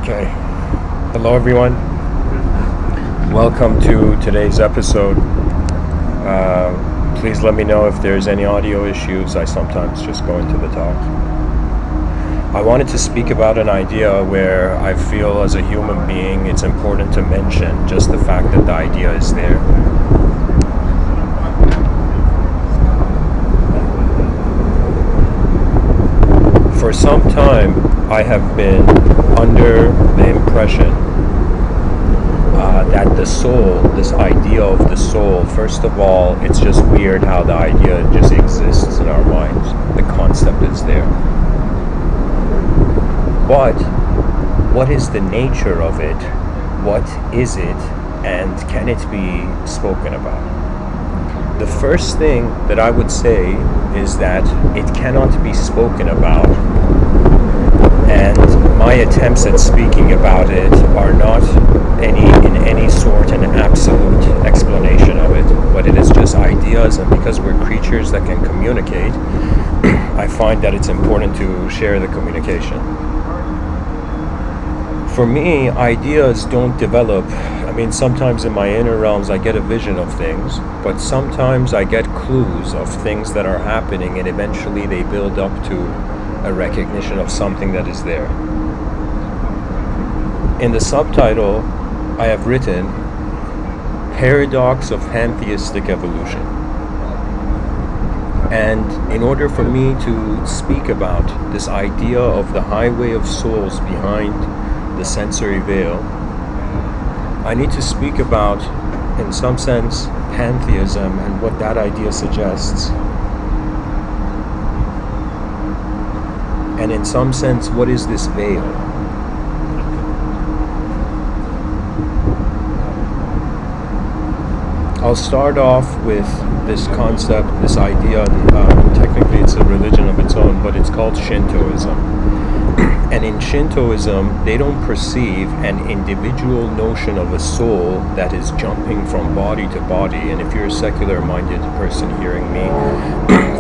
Okay. Hello, everyone. Welcome to today's episode. Please let me know if there's any audio issues. I sometimes just go into the talks. I wanted to speak about an idea where I feel as a human being it's important to mention just the fact that the idea is there. For some time, I have been under the impression that the soul, this idea of the soul, first of all, it's just weird how the idea just exists in our minds. The concept is there. But what is the nature of it? What is it? And can it be spoken about? The first thing that I would say is that it cannot be spoken about, and my attempts at speaking about it are not in any sort an absolute explanation of it, but it is just ideas, and because we're creatures that can communicate, I find that it's important to share the communication. For me, ideas don't develop. I mean, sometimes in my inner realms I get a vision of things, but sometimes I get clues of things that are happening, and eventually they build up to a recognition of something that is there. In the subtitle, I have written Paradox of Pantheistic Evolution. And in order for me to speak about this idea of the highway of souls behind the sensory veil, I need to speak about, in some sense, pantheism and what that idea suggests. And in some sense, what is this veil? I'll start off with this concept, this idea. Technically it's a religion of its own, but it's called Shintoism. And in Shintoism, they don't perceive an individual notion of a soul that is jumping from body to body. And if you're a secular-minded person hearing me,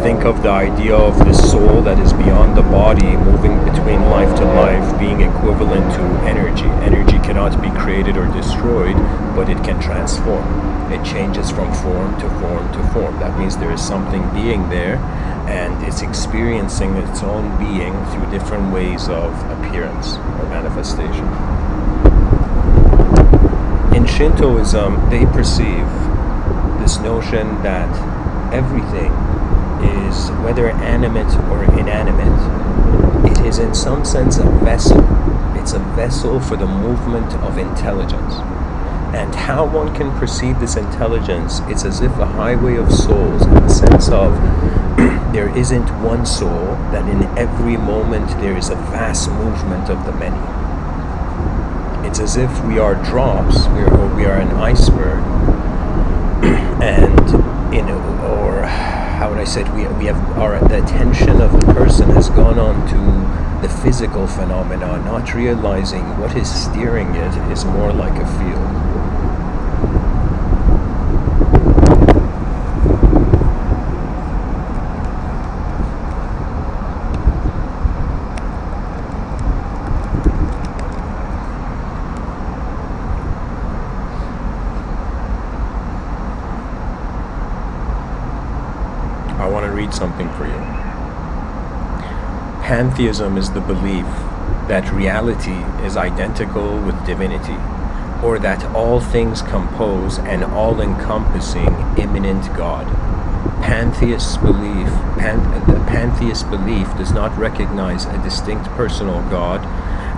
think of the idea of this soul that is beyond the body, moving between life to life, being equivalent to energy. Energy cannot be created or destroyed, but it can transform. It changes from form to form to form. That means there is something being there, and it's experiencing its own being through different ways of appearance or manifestation. In Shintoism, they perceive this notion that everything is, whether animate or inanimate, it is in some sense a vessel. It's a vessel for the movement of intelligence. And how one can perceive this intelligence, it's as if a highway of souls, in the sense of there isn't one soul, that in every moment there is a vast movement of the many. It's as if we are drops, we are an iceberg, and the attention of the person has gone on to the physical phenomena, not realizing what is steering it is more like a field. I want to read something for you. Pantheism is the belief that reality is identical with divinity, or that all things compose an all-encompassing immanent God. The pantheist belief does not recognize a distinct personal God,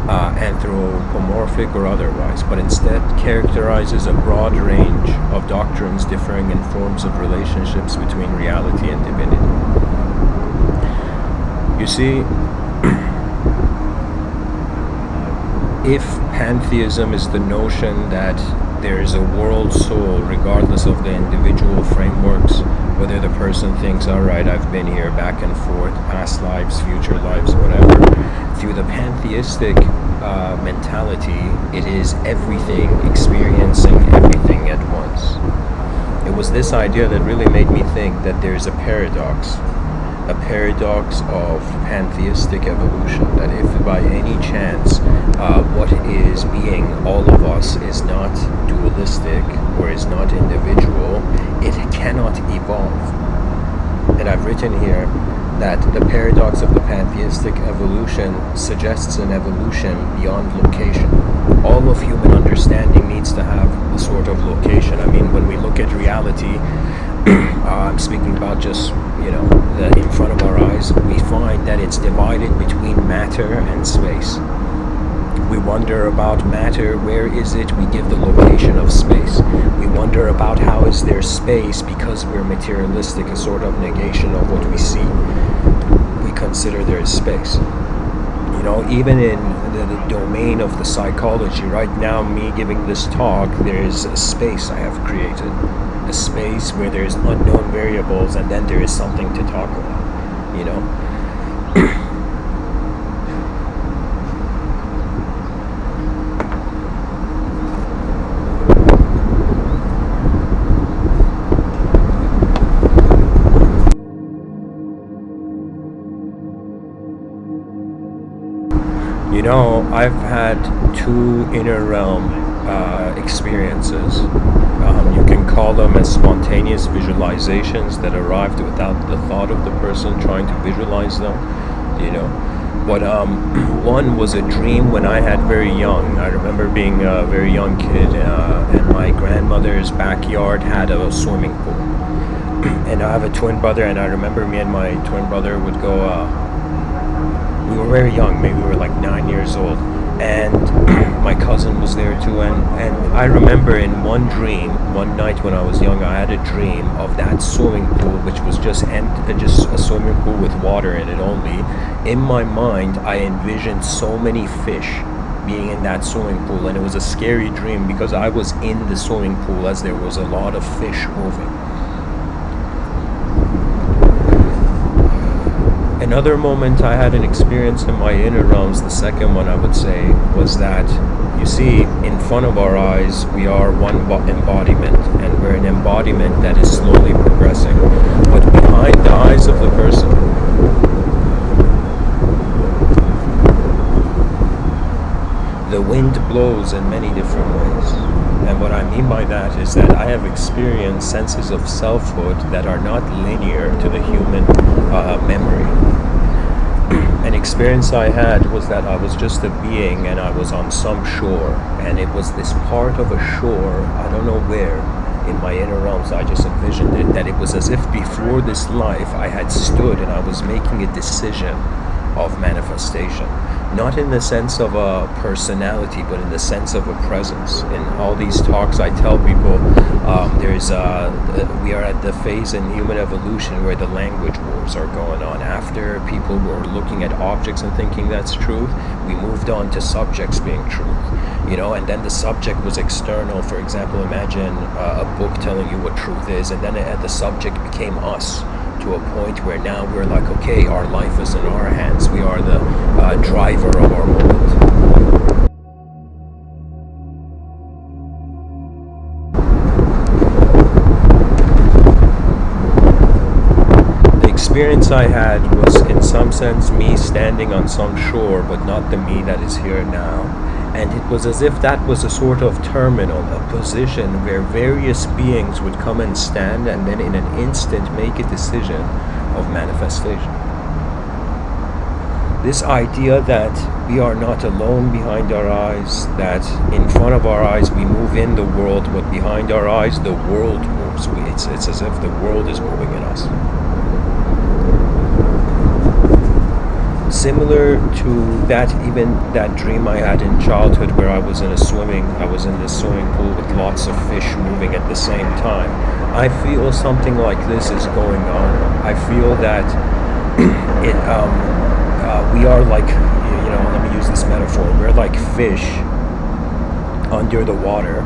anthropomorphic or otherwise, but instead characterizes a broad range of doctrines differing in forms of relationships between reality and divinity. You see, if pantheism is the notion that there is a world soul regardless of the individual frameworks, whether the person thinks, all right, I've been here back and forth, past lives, future lives, whatever, through the pantheistic mentality, it is everything, experiencing everything at once. It was this idea that really made me think that there's a paradox a paradox of pantheistic evolution, that if by any chance what is being, all of us, is not dualistic or is not individual, it cannot evolve. And I've written here that the paradox of the pantheistic evolution suggests an evolution beyond location. All of human understanding needs to have a sort of location. I mean, when we look at reality, I'm speaking about just, in front of our eyes, we find that it's divided between matter and space. We wonder about matter, where is it? We give the location of space. We wonder about how is there space because we're materialistic, a sort of negation of what we see. We consider there is space. Even in the domain of the psychology, right now, me giving this talk, there is a space I have created. A space where there's unknown variables, and then there is something to talk about, I've had two inner realm experiences. You can call them as spontaneous visualizations that arrived without the thought of the person trying to visualize them, But one was a dream when I had very young. I remember being a very young kid, and my grandmother's backyard had a swimming pool. And I have a twin brother, and I remember me and my twin brother would go, we were very young, maybe we were like 9 years old, and my cousin was there too, and I remember in one dream, one night when I was young, I had a dream of that swimming pool, which was just a swimming pool with water in it only. In my mind, I envisioned so many fish being in that swimming pool, and it was a scary dream because I was in the swimming pool as there was a lot of fish moving. Another moment I had an experience in my inner realms, the second one I would say, was that, you see, in front of our eyes, we are one embodiment, and we're an embodiment that is slowly progressing. But behind the eyes of the person, the wind blows in many different ways. And what I mean by that is that I have experienced senses of selfhood that are not linear to the human memory. An experience I had was that I was just a being and I was on some shore, and it was this part of a shore, I don't know where, in my inner realms, I just envisioned it, that it was as if before this life I had stood and I was making a decision of manifestation. Not in the sense of a personality, but in the sense of a presence. In all these talks I tell people, we are at the phase in human evolution where the language wars are going on. After people were looking at objects and thinking that's truth, we moved on to subjects being truth. And then the subject was external. For example, imagine a book telling you what truth is, and then the subject became us, to a point where now we're like, okay, our life is in our hands. We are the driver of our moment. The experience I had was, in some sense, me standing on some shore, but not the me that is here now. And it was as if that was a sort of terminal, a position where various beings would come and stand and then in an instant make a decision of manifestation. This idea that we are not alone behind our eyes, that in front of our eyes we move in the world, but behind our eyes the world moves. It's as if the world is moving in us. Similar to that, even that dream I had in childhood where I was in this swimming pool with lots of fish moving at the same time. I feel something like this is going on. I feel that we are like, let me use this metaphor, we're like fish under the water,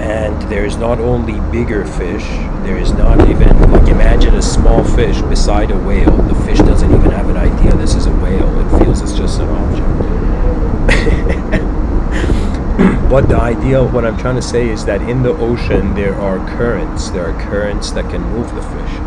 and there's not only bigger fish, there is not even, like, imagine a small fish beside a whale. The fish doesn't even have an idea this is a whale. It feels it's just an object. But the idea of what I'm trying to say is that in the ocean there are currents. There are currents that can move the fish.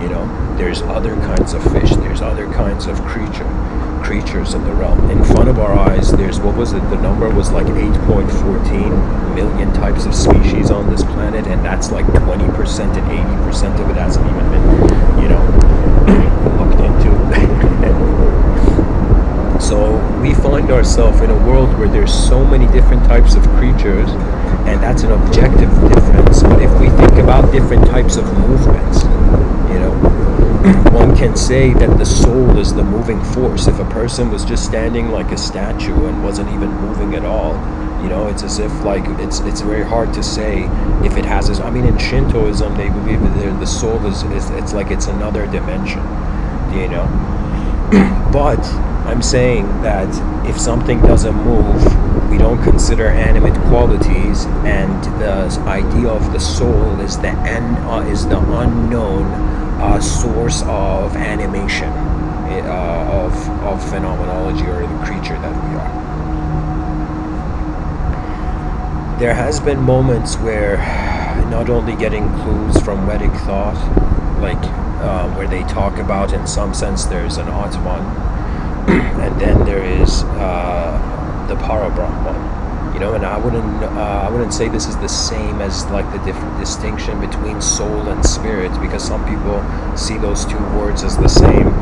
You know, there's other kinds of fish, there's other kinds of creatures in the realm. In front of our eyes, there's, what was it, the number was like 8.14 million types of species on this planet, and that's like 20% and 80% of it hasn't even been, you know, looked into. So we find ourselves in a world where there's so many different types of creatures, and that's an objective difference. But if we think about different types of movements, you know, one can say that the soul is the moving force. If a person was just standing like a statue and wasn't even moving at all, you know, it's as if like it's very hard to say if it has this. I mean, in Shintoism, they believe that the soul is it's like it's another dimension, you know. But I'm saying that if something doesn't move, we don't consider animate qualities, and the idea of the soul is the unknown source of animation, of phenomenology, or the creature that we are. There has been moments where not only getting clues from Vedic thought, like where they talk about, in some sense, there's an Atman, and then there is the Parabrahman. You know, and I wouldn't say this is the same as like the different distinction between soul and spirit, because some people see those two words as the same,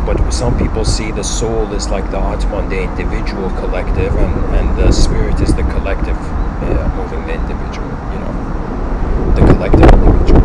but some people see the soul as like the Atman, the individual collective, and the spirit is the collective moving the individual, you know, the collective individual.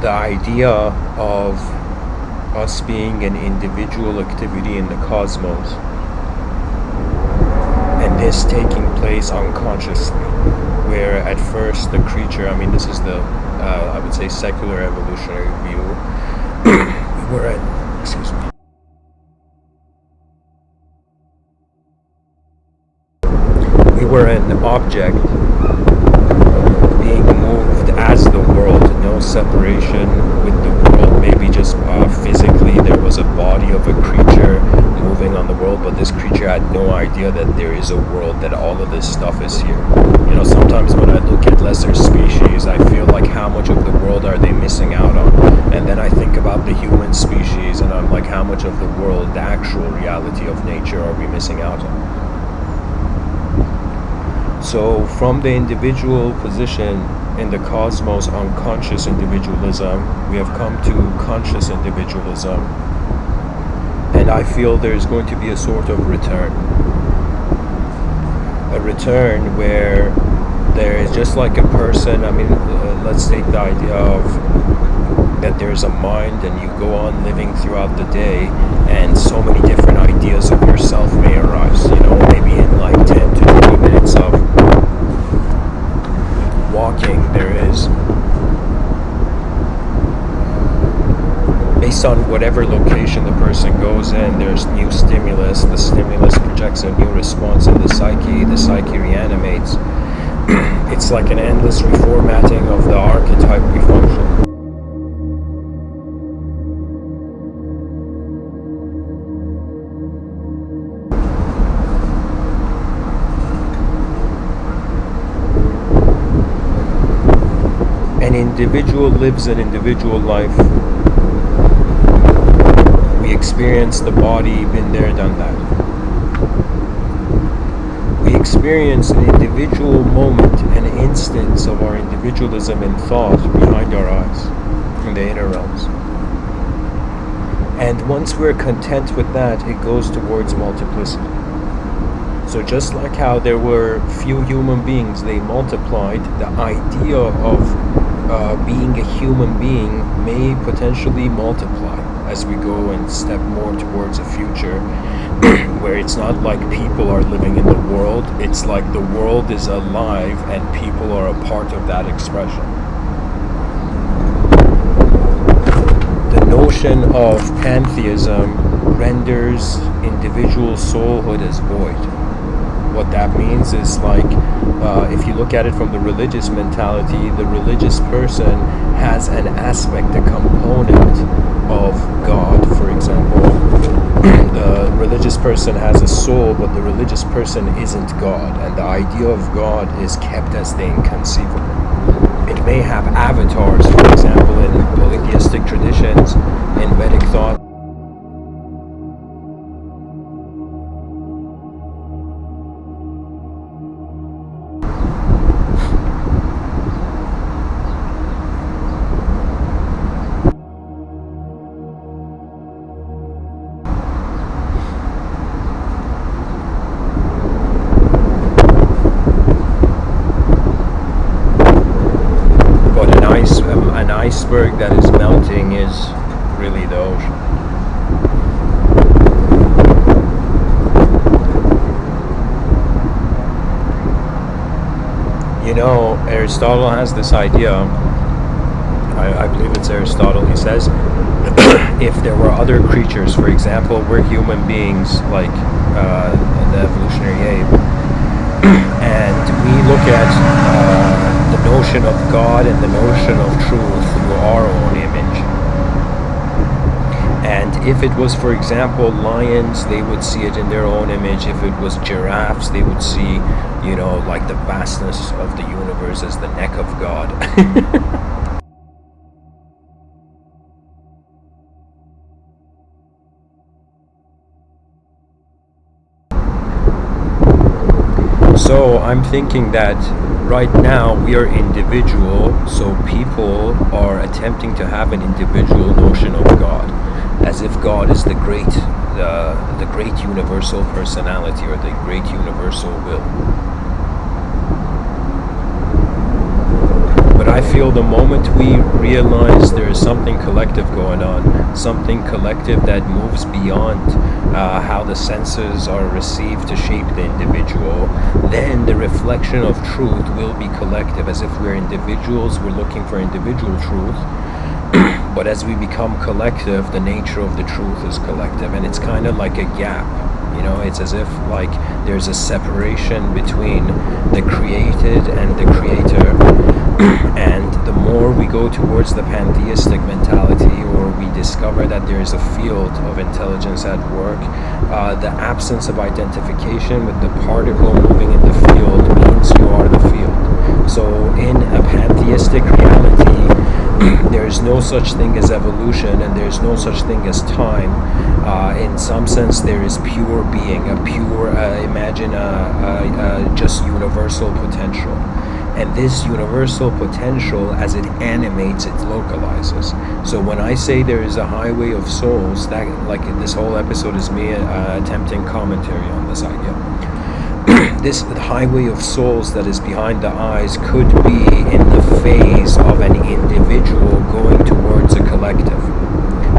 The idea of us being an individual activity in the cosmos, and this taking place unconsciously, where at first the creature, I mean, this is the I would say secular evolutionary view. We were an object being moved as the world, no separation with the world. Maybe just physically there was a body of a creature moving on the world, but this creature had no idea that there is a world, that all of this stuff is here. You know, sometimes when I look at lesser species, I feel like how much of the world are they missing out on? And then I think about the human species, and I'm like, how much of the world, the actual reality of nature, are we missing out on? So from the individual position in the cosmos, unconscious individualism, we have come to conscious individualism. And I feel there's going to be a sort of return. A return where there is just like a person, I mean, let's take the idea of that there's a mind and you go on living throughout the day, and so many different ideas of yourself may arise, you know, maybe in like 10 to 20 minutes of walking, there is, based on whatever location the person goes in, there's new stimulus, the stimulus projects a new response in the psyche reanimates. It's like an endless reformatting of the archetype we function. An individual lives an individual life. We experience the body, been there, done that. We experience an individual moment, an instance of our individualism in thought behind our eyes, in the inner realms. And once we're content with that, it goes towards multiplicity. So just like how there were few human beings, they multiplied, the idea of being a human being may potentially multiply. as we go and step more towards a future where it's not like people are living in the world, it's like the world is alive and people are a part of that expression. The notion of pantheism renders individual soulhood as void. What that means is like, if you look at it from the religious mentality, the religious person has an aspect, a component of God, for example. The religious person has a soul, but the religious person isn't God, and the idea of God is kept as the inconceivable. It may have avatars, for example, in polytheistic traditions, in Vedic thought. An iceberg that is melting is really the ocean. You know, Aristotle has this idea, I believe it's Aristotle, he says, if there were other creatures, for example, we're human beings, like the evolutionary ape, and we look at the notion of God and the notion of truth through our own image. And if it was, for example, lions, they would see it in their own image. If it was giraffes, they would see, you know, like the vastness of the universe as the neck of God. So I'm thinking that right now we are individual, so people are attempting to have an individual notion of God, as if God is the great universal personality or the great universal will. But I feel the moment we realize there is something collective going on, something collective that moves beyond how the senses are received to shape the individual, then the reflection of truth will be collective. As if we're individuals, we're looking for individual truth, but as we become collective, the nature of the truth is collective, and it's kind of like a gap. You know, it's as if like there's a separation between the created and the creator. And the more we go towards the pantheistic mentality, or we discover that there is a field of intelligence at work, the absence of identification with the particle moving in the field means you are the field. So in a pantheistic reality, there is no such thing as evolution, and there is no such thing as time. In some sense, there is pure being, a pure, imagine just universal potential. And this universal potential, as it animates, it localizes. So when I say there is a highway of souls, that, like, this whole episode is me attempting commentary on this idea. This highway of souls that is behind the eyes could be in the phase of an individual going towards a collective.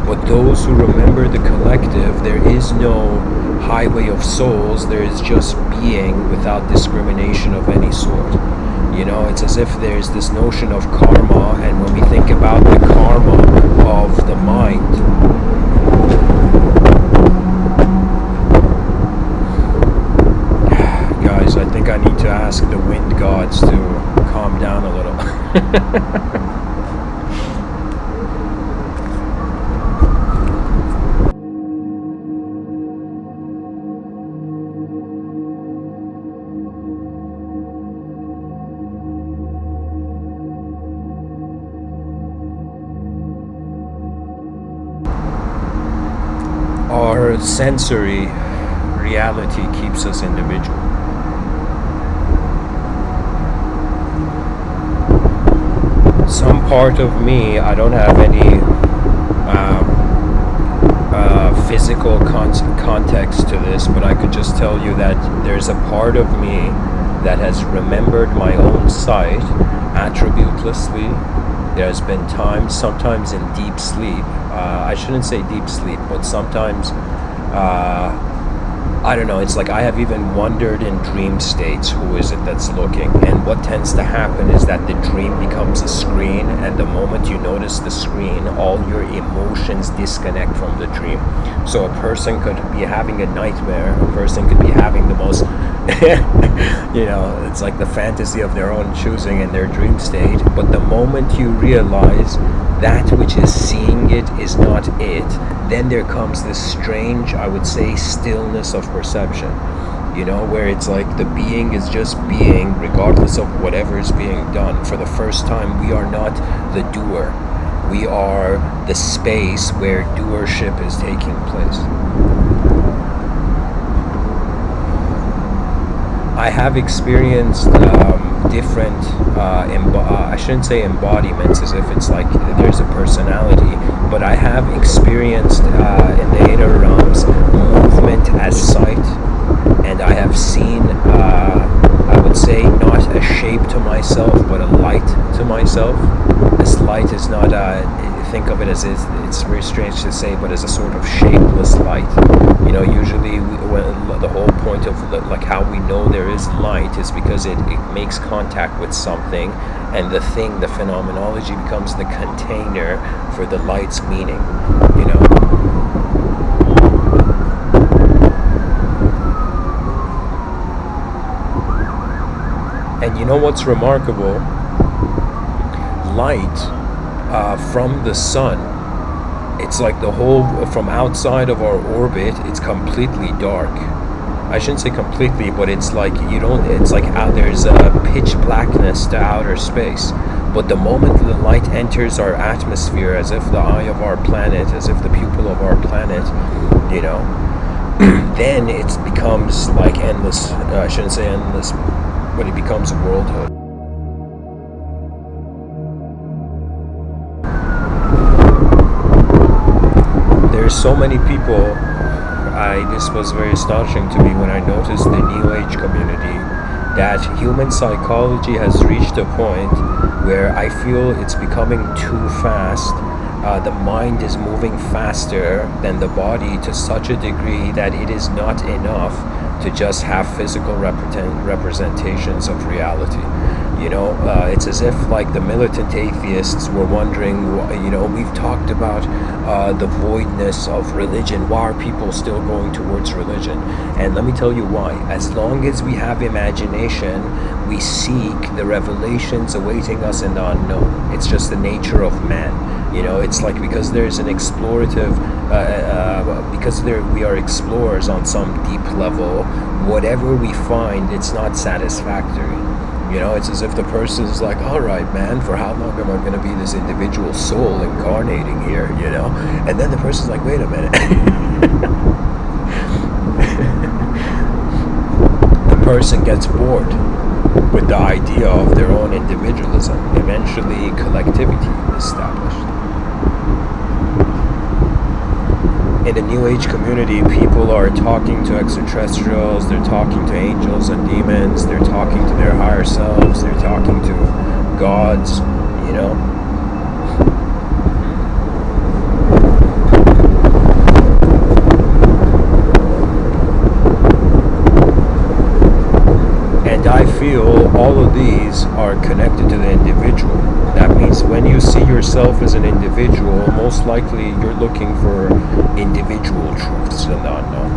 But those who remember the collective, there is no highway of souls, there is just being without discrimination of any sort. You know, it's as if there's this notion of karma, and when we think about the karma of the mind, guys, I think I need to ask the wind gods to calm down a little. Our sensory reality keeps us individual. Some part of me, I don't have any physical context to this, but I could just tell you that there's a part of me that has remembered my own sight attributelessly There's been times, sometimes in deep sleep, I shouldn't say deep sleep, but sometimes, I don't know, it's like I have even wondered in dream states, who is it that's looking? And what tends to happen is that the dream becomes a screen, and the moment you notice the screen, all your emotions disconnect from the dream. So a person could be having a nightmare, a person could be having the most, it's like the fantasy of their own choosing in their dream state, but the moment you realize that which is seeing it is not it, then there comes this strange, I would say, stillness of perception, where it's like the being is just being regardless of whatever is being done. For the first time, we are not the doer. We are the space where doership is taking place. I have experienced different, I shouldn't say embodiments as if it's like there's a personality, but I have experienced in the inner realms movement as sight, and I have seen, I would say, not a shape to myself, but a light to myself. This light is not, think of it as, it's very strange to say, but as a sort of shapeless light. Usually the whole point of like how we know there is light is because it makes contact with something, and the phenomenology becomes the container for the light's meaning, And you know what's remarkable? Light from the sun, it's like the whole, from outside of our orbit, it's completely dark. I shouldn't say completely, but it's like it's like there's a pitch blackness to outer space. But the moment the light enters our atmosphere, as if the eye of our planet, as if the pupil of our planet, then it becomes like endless, I shouldn't say endless, but it becomes worldhood. There's so many people, this was very astonishing to me when I noticed the New Age community, that human psychology has reached a point where I feel it's becoming too fast. The mind is moving faster than the body to such a degree that it is not enough to just have physical representations of reality. It's as if like the militant atheists were wondering, we've talked about the voidness of religion. Why are people still going towards religion? And let me tell you why. As long as we have imagination, we seek the revelations awaiting us in the unknown. It's just the nature of man. It's like because there's an explorative, because we are explorers on some deep level, whatever we find, it's not satisfactory. It's as if the person is like, all right, man, for how long am I going to be this individual soul incarnating here, And then the person's like, wait a minute. The person gets bored with the idea of their own individualism. Eventually, collectivity is established. In the New Age community, people are talking to extraterrestrials, they're talking to angels and demons, they're talking to their higher selves, they're talking to gods, And I feel all of these are connected to the individual. That means when you see yourself as an individual, most likely you're looking for individual truths in the unknown.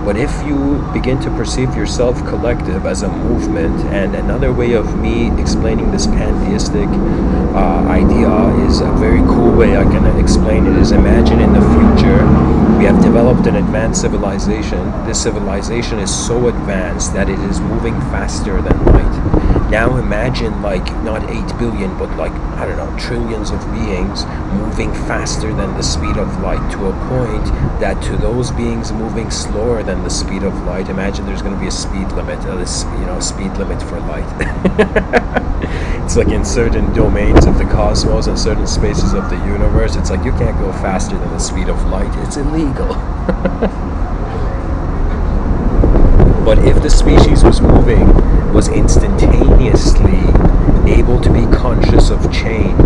But if you begin to perceive yourself collective as a movement, and another way of me explaining this pantheistic idea is a very cool way I can explain it, is imagine in the future we have developed an advanced civilization. This civilization is so advanced that it is moving faster than light. Now imagine like not 8 billion, but like, I don't know, trillions of beings moving faster than the speed of light, to a point that to those beings moving slower than the speed of light, imagine there's going to be a speed limit, speed limit for light. It's like in certain domains of the cosmos and certain spaces of the universe, it's like you can't go faster than the speed of light. It's illegal. But if the species was moving, was instantaneously able to be conscious of change,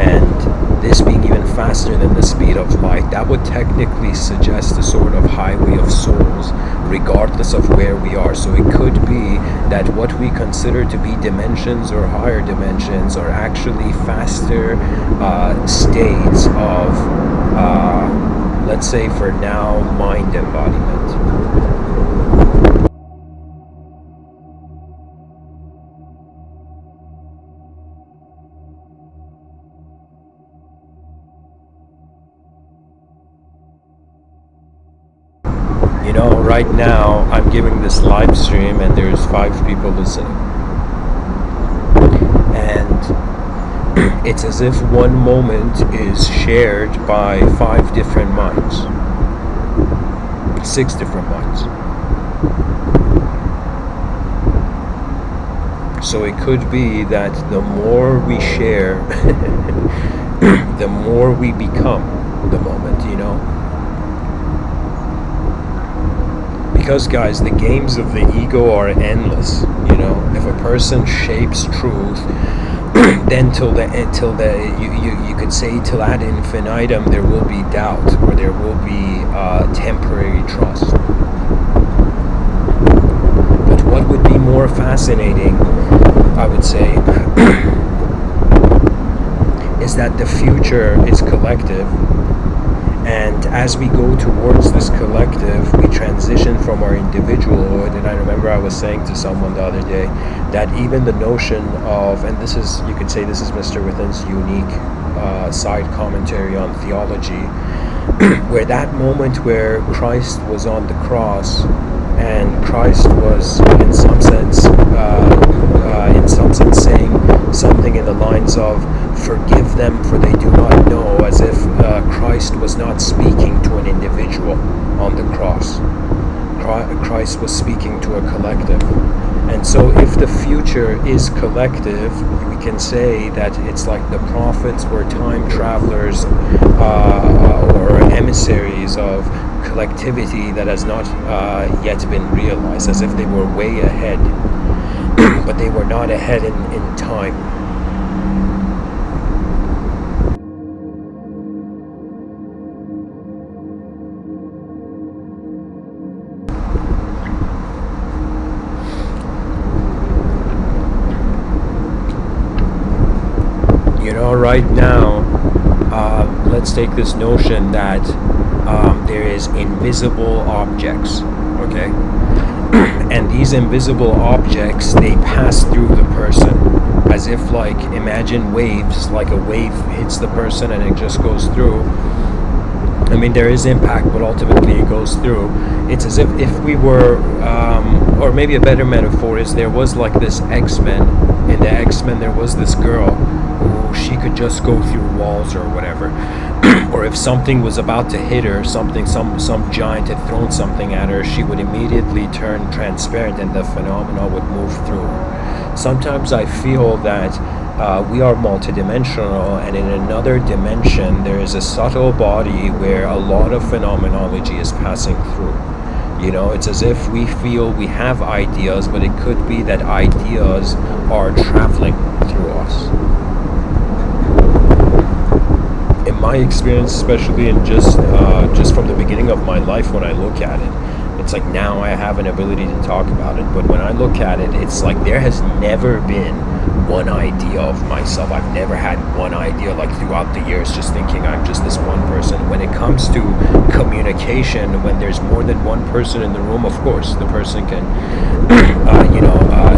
and this being even faster than the speed of light, that would technically suggest a sort of highway of souls, regardless of where we are. So it could be that what we consider to be dimensions or higher dimensions are actually faster states of, let's say for now, mind embodiment. You know, right now I'm giving this live stream and there's 5 people listening. And it's as if one moment is shared by 5 different minds. 6 different minds. So it could be that the more we share, the more we become the moment, you know? Because guys, the games of the ego are endless. You know, if a person shapes truth, then you could say till ad infinitum there will be doubt, or there will be temporary trust. But what would be more fascinating, I would say, is that the future is collective. And as we go towards this collective, we transition from our individualhood. And I remember I was saying to someone the other day that even the notion of, and this is, you could say this is Mr. Within's unique side commentary on theology, where that moment where Christ was on the cross, and Christ was in some sense saying something in the lines of, forgive them for they do not know, as if Christ was not speaking to an individual on the cross. Christ was speaking to a collective. And so if the future is collective, we can say that it's like the prophets were time travelers or emissaries of collectivity that has not yet been realized, as if they were way ahead, but they were not ahead in time. You know, right now, let's take this notion that there is invisible objects, okay? And these invisible objects, they pass through the person, as if, like, imagine waves, like a wave hits the person and it just goes through. I mean, there is impact, but ultimately it goes through. It's as if we were, or maybe a better metaphor is, there was like this X-Men. In the X-Men, there was this girl who she could just go through walls or whatever. Or if something was about to hit her, some giant had thrown something at her, she would immediately turn transparent and the phenomena would move through her. Sometimes I feel that we are multidimensional, and in another dimension there is a subtle body where a lot of phenomenology is passing through. You know, it's as if we feel we have ideas, but it could be that ideas are traveling through us. In my experience, especially in just from the beginning of my life, when I look at it, it's like now I have an ability to talk about it, but when I look at it, it's like there has never been one idea of myself. I've never had one idea, like throughout the years, just thinking I'm just this one person. When it comes to communication, when there's more than one person in the room, of course, the person can,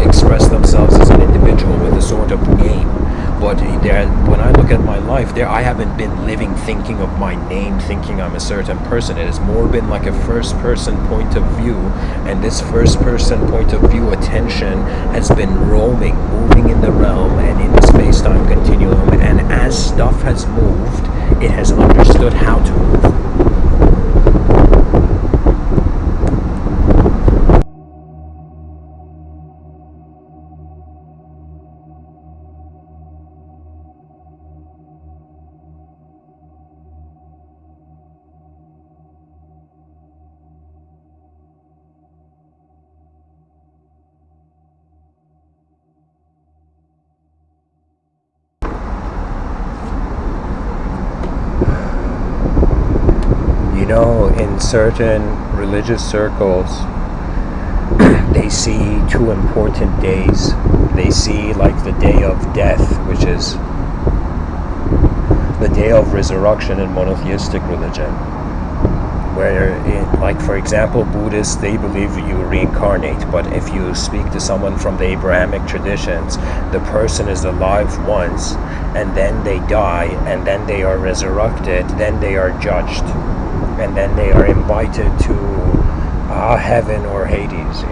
express themselves as an individual with a sort of name. But when I look at my life, I haven't been living thinking of my name, thinking I'm a certain person. It has more been like a first-person point of view, and this first-person point of view attention has been roaming, moving in the realm and in the space-time continuum, and as stuff has moved, it has understood how to move. in certain religious circles, they see two important days. They see like the day of death, which is the day of resurrection in monotheistic religion, where, like for example, Buddhists, they believe you reincarnate, but if you speak to someone from the Abrahamic traditions, the person is alive once, and then they die, and then they are resurrected, then they are judged, and then they are invited to heaven or Hades,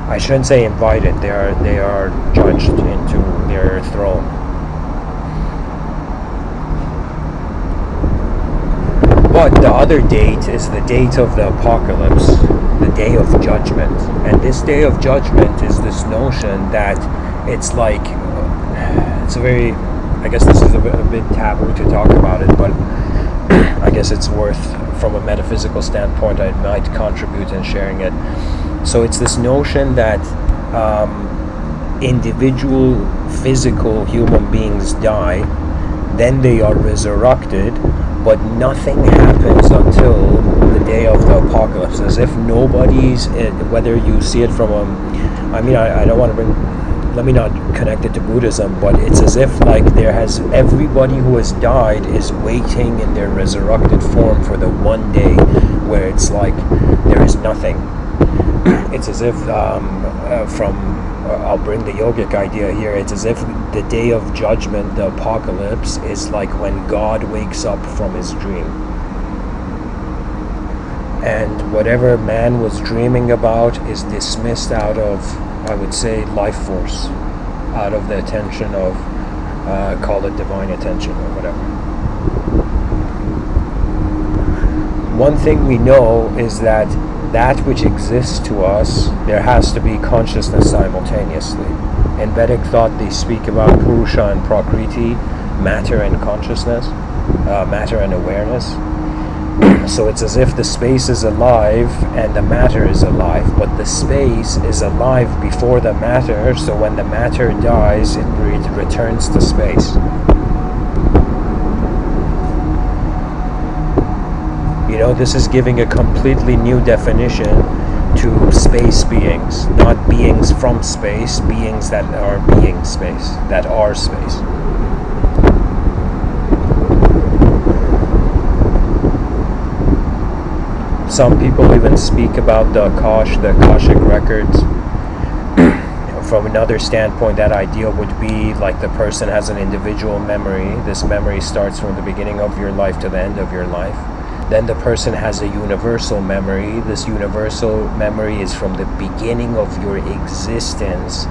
I shouldn't say invited, they are judged into their throne. But the other date is the date of the apocalypse, the day of judgment. And this day of judgment is this notion that it's like, it's a very, I guess this is a bit taboo to talk about it, but I guess it's worth, from a metaphysical standpoint, I might contribute in sharing it. So it's this notion that individual physical human beings die, then they are resurrected, but nothing happens until the day of the apocalypse, as if nobody's, whether you see it from I don't want to let me not connect it to Buddhism, but it's as if like everybody who has died is waiting in their resurrected form for the one day where it's like there is nothing. It's as if I'll bring the yogic idea here, it's as if the day of judgment, the apocalypse, is like when God wakes up from his dream. And whatever man was dreaming about is dismissed out of, I would say, life force, out of the attention of, call it divine attention or whatever. One thing we know is that which exists to us, there has to be consciousness simultaneously. In Vedic thought, they speak about Purusha and Prakriti, matter and consciousness, matter and awareness. So it's as if the space is alive and the matter is alive, but the space is alive before the matter, so when the matter dies, it returns to space. This is giving a completely new definition to space beings, not beings from space, beings that are being space, that are space. Some people even speak about the Akashic records. From another standpoint, that idea would be like the person has an individual memory. This memory starts from the beginning of your life to the end of your life. Then the person has a universal memory. This universal memory is from the beginning of your existence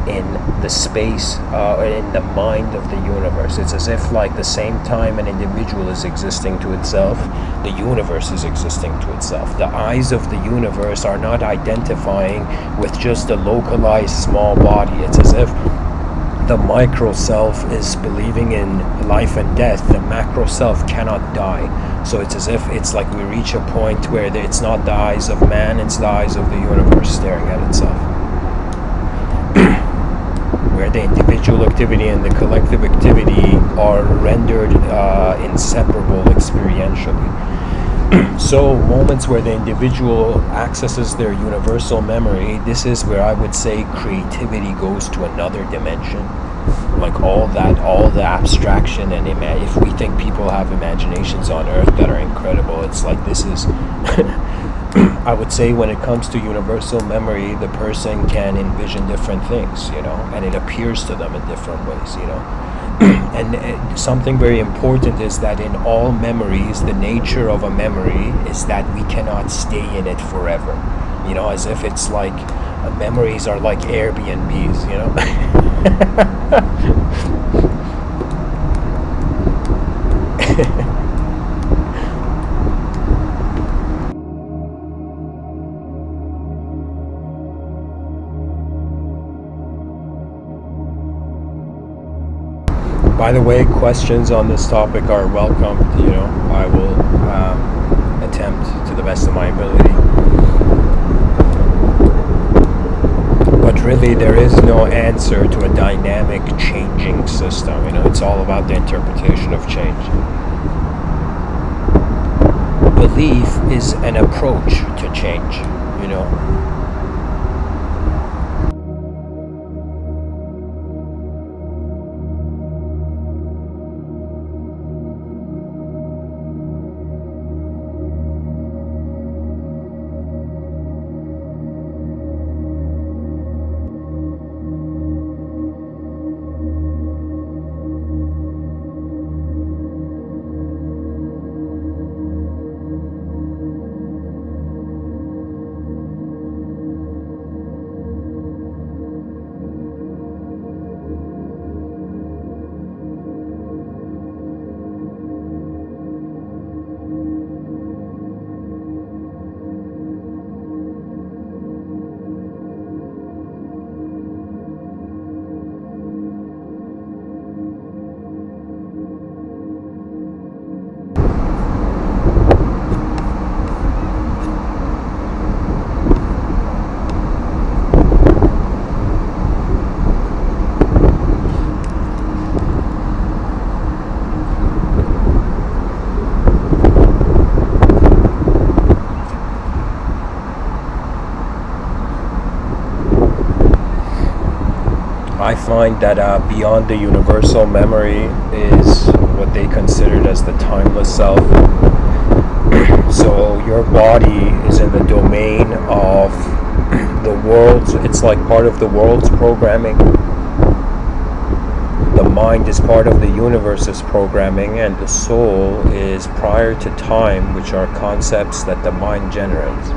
in the space, in the mind of the universe. It's as if like the same time an individual is existing to itself, the universe is existing to itself. The eyes of the universe are not identifying with just a localized small body. It's as if the micro self is believing in life and death. The macro self cannot die. So it's as if it's like we reach a point where it's not the eyes of man, it's the eyes of the universe staring at itself. Where the individual activity and the collective activity are rendered inseparable experientially. So moments where the individual accesses their universal memory, this is where I would say creativity goes to another dimension. Like all the abstraction and if we think people have imaginations on earth that are incredible, it's like this is I would say when it comes to universal memory, the person can envision different things, and it appears to them in different ways, And something very important is that in all memories, the nature of a memory is that we cannot stay in it forever. As if it's like memories are like Airbnbs, By the way, questions on this topic are welcomed. I will attempt to the best of my ability. But really there is no answer to a dynamic changing system. It's all about the interpretation of change. Belief is an approach to change. I find that beyond the universal memory is what they considered as the timeless self. So your body is in the domain of the world's, it's like part of the world's programming. The mind is part of the universe's programming, and the soul is prior to time, which are concepts that the mind generates.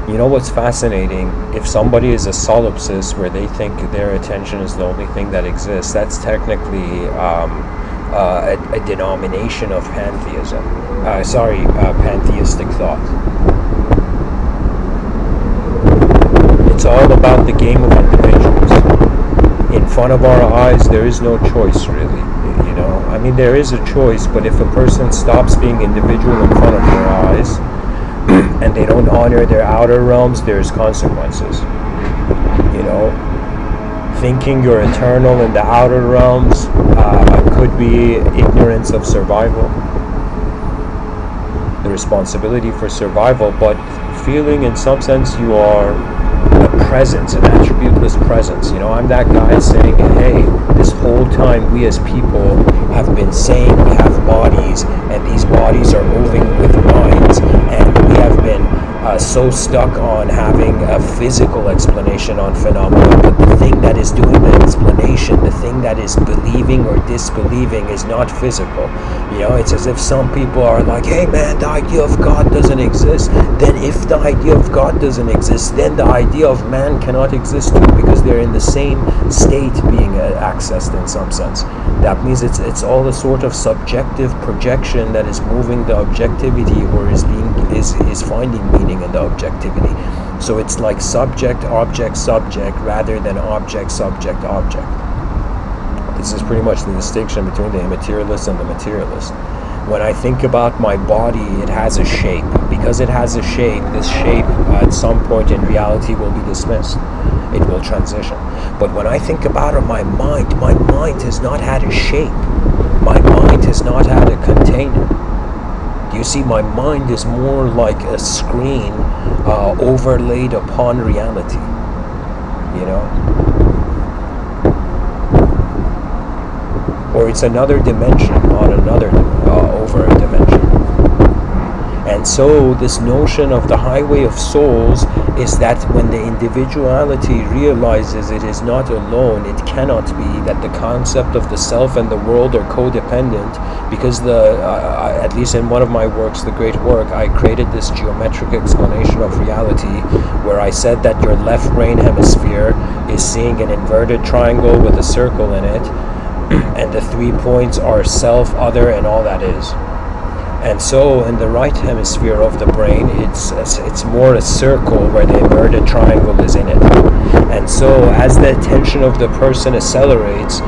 What's fascinating? If somebody is a solipsist where they think their attention is the only thing that exists, that's technically a denomination of pantheism. Pantheistic thought. It's all about the game of individuals. In front of our eyes, there is no choice, really. There is a choice, but if a person stops being individual in front of their eyes, and they don't honor their outer realms, there's consequences. Thinking you're eternal in the outer realms could be ignorance of survival, the responsibility for survival, but feeling in some sense you are a presence, an attributeless presence. I'm that guy saying, hey, this whole time we as people have been saying we have bodies, and these bodies are moving with minds, and we have been so stuck on having a physical explanation on phenomena, but the thing that is doing the explanation, the thing that is believing or disbelieving, is not physical. It's as if some people are like, hey man, the idea of God doesn't exist. Then if the idea of God doesn't exist, then the idea of man cannot exist too, because they're in the same state being accessed in some sense. That means it's all a sort of subjective projection that is moving the objectivity, or is finding meaning in the objectivity. So it's like subject, object, subject, rather than object, subject, object. This is pretty much the distinction between the immaterialist and the materialist. When I think about my body, it has a shape. Because it has a shape, this shape at some point in reality will be dismissed. It will transition. But when I think about my mind has not had a shape. My mind has not had a container. You see, my mind is more like a screen overlaid upon reality. Or it's another dimension on another over a dimension. And so this notion of the highway of souls is that when the individuality realizes it is not alone, it cannot be, that the concept of the self and the world are codependent, because at least in one of my works, the great work, I created this geometric explanation of reality where I said that your left brain hemisphere is seeing an inverted triangle with a circle in it, and the 3 points are self, other, and all that is. And so in the right hemisphere of the brain, it's more a circle where the inverted triangle is in it. And so as the attention of the person accelerates,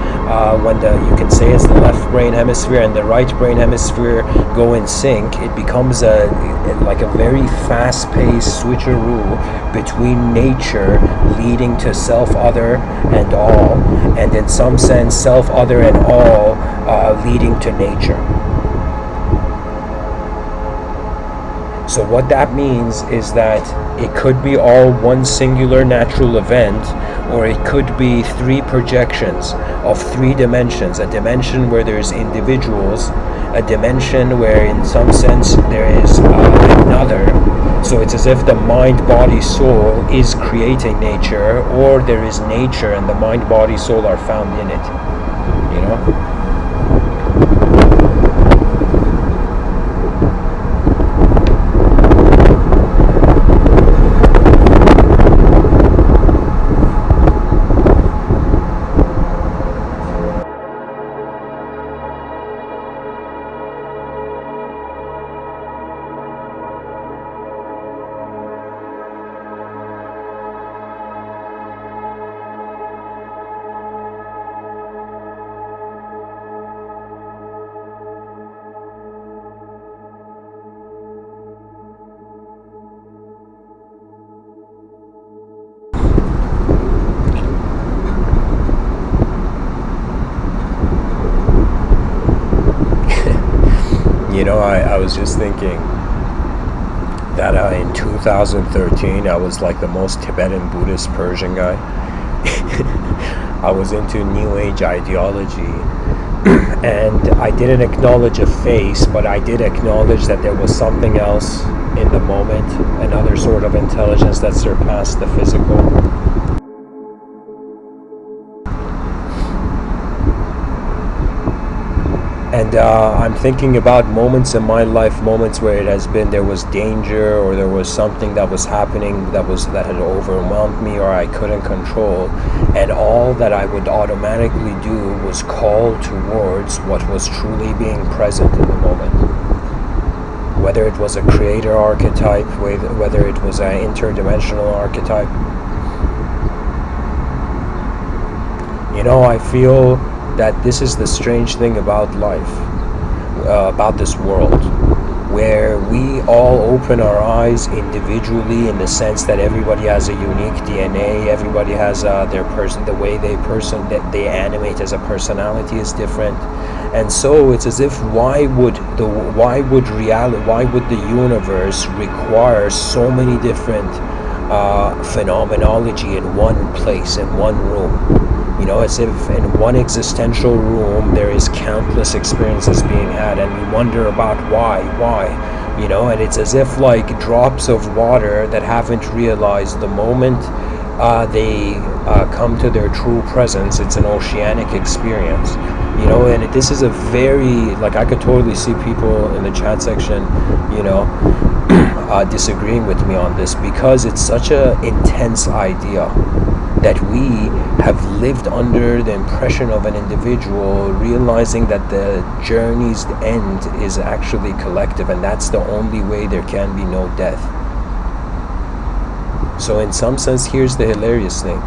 when you can say it's the left brain hemisphere and the right brain hemisphere go in sync, it becomes like a very fast-paced switcheroo between nature leading to self-other and all, and in some sense self-other and all leading to nature. So what that means is that it could be all one singular natural event, or it could be three projections of three dimensions. A dimension where there's individuals, a dimension where in some sense there is another. So it's as if the mind, body, soul is creating nature, or there is nature and the mind, body, soul are found in it. You know? You know, I was just thinking that in 2013 I was like the most Tibetan Buddhist Persian guy. I was into New Age ideology, and I didn't acknowledge a face, but I did acknowledge that there was something else in the moment, another sort of intelligence that surpassed the physical. And I'm thinking about moments in my life, moments where there was danger, or there was something that was happening that had overwhelmed me, or I couldn't control, and all that I would automatically do was call towards what was truly being present in the moment. Whether it was a creator archetype, whether it was an interdimensional archetype. You know, I feel that this is the strange thing about life, about this world, where we all open our eyes individually, in the sense that everybody has a unique DNA, everybody has their person, the way that they animate as a personality is different, and so it's as if why would the universe require so many different phenomenology in one place, in one room? You know, as if in one existential room there is countless experiences being had, and we wonder about why, you know, and it's as if like drops of water that haven't realized the moment they come to their true presence. It's an oceanic experience, you know, and this is a very, like, I could totally see people in the chat section, you know, disagreeing with me on this, because it's such a intense idea that we have lived under the impression of an individual, realizing that the journey's end is actually collective, and that's the only way there can be no death. So in some sense, here's the hilarious thing.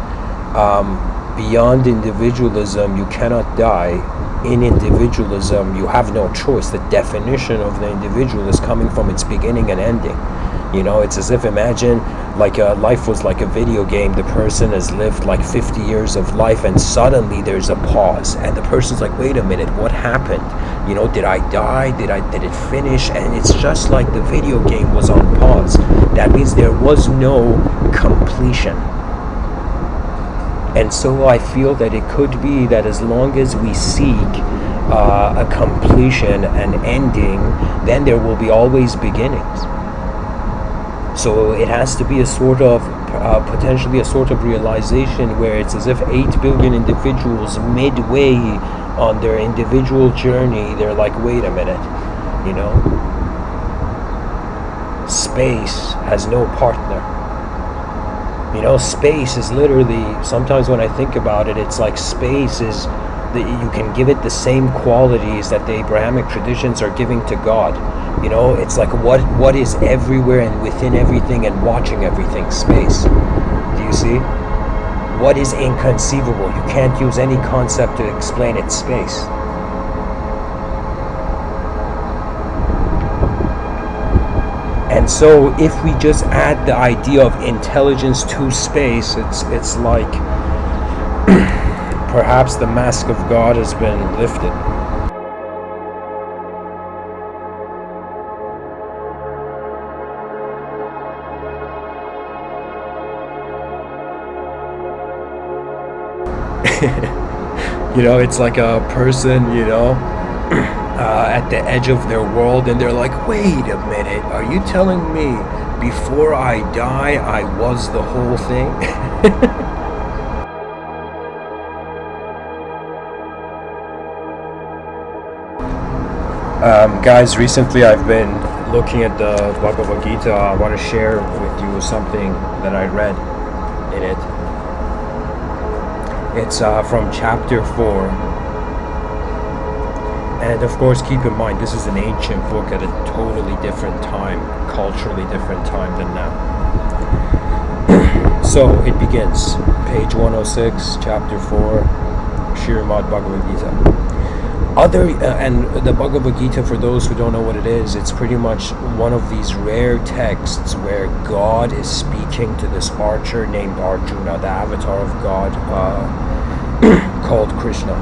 Beyond individualism, you cannot die. In individualism, you have no choice. The definition of the individual is coming from its beginning and ending. You know, it's as if, imagine like life was like a video game. The person has lived like 50 years of life, and suddenly there's a pause, and the person's like, wait a minute, what happened? You know, did I die? Did it finish? And it's just like the video game was on pause. That means there was no completion. And so I feel that it could be that as long as we seek a completion, an ending, then there will be always beginnings. So it has to be a sort of, potentially a sort of realization where it's as if 8 billion individuals midway on their individual journey, they're like, wait a minute, you know, space has no partner. You know, space is literally, sometimes when I think about it, it's like space is you can give it the same qualities that the Abrahamic traditions are giving to God. You know, it's like what is everywhere and within everything and watching everything, space. Do you see? What is inconceivable? You can't use any concept to explain its space. And so if we just add the idea of intelligence to space, it's like perhaps the mask of God has been lifted. You know, it's like a person, you know, at the edge of their world, and they're like, wait a minute, are you telling me before I die I was the whole thing? Guys, recently I've been looking at the Bhagavad Gita. I want to share with you something that I read in it. It's from chapter 4. And of course, keep in mind, this is an ancient book at a totally different time, culturally different time than now. So it begins, page 106, chapter 4, Srimad Bhagavad Gita. And the Bhagavad Gita, for those who don't know what it is, it's pretty much one of these rare texts where God is speaking to this archer named Arjuna, the avatar of God, called Krishna.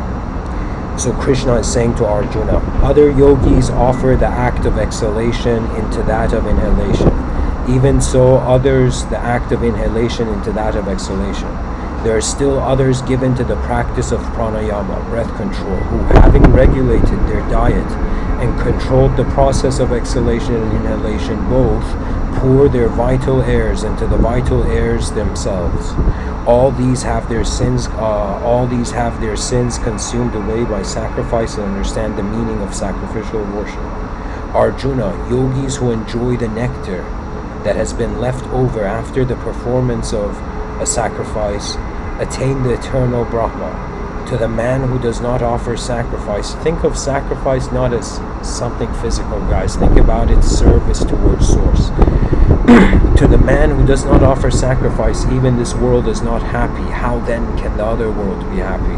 So Krishna is saying to Arjuna, other yogis offer the act of exhalation into that of inhalation. Even so, others the act of inhalation into that of exhalation. There are still others given to the practice of pranayama, breath control, who, having regulated their diet and controlled the process of exhalation and inhalation both, pour their vital airs into the vital airs themselves. All these have their sins consumed away by sacrifice and understand the meaning of sacrificial worship. Arjuna, yogis who enjoy the nectar that has been left over after the performance of a sacrifice attain the eternal Brahma. To the man who does not offer sacrifice, think of sacrifice not as something physical, guys. Think about its service towards source. To the man who does not offer sacrifice, even this world is not happy. How then can the other world be happy?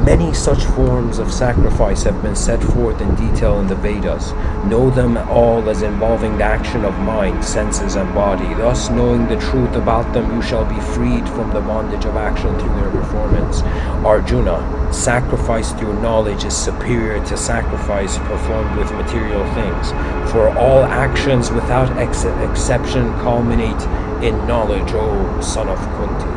Many such forms of sacrifice have been set forth in detail in the Vedas. Know them all as involving the action of mind, senses, and body. Thus, knowing the truth about them, you shall be freed from the bondage of action through their performance. Arjuna, sacrifice through knowledge is superior to sacrifice performed with material things. For all actions without exception culminate in knowledge, O son of Kunti.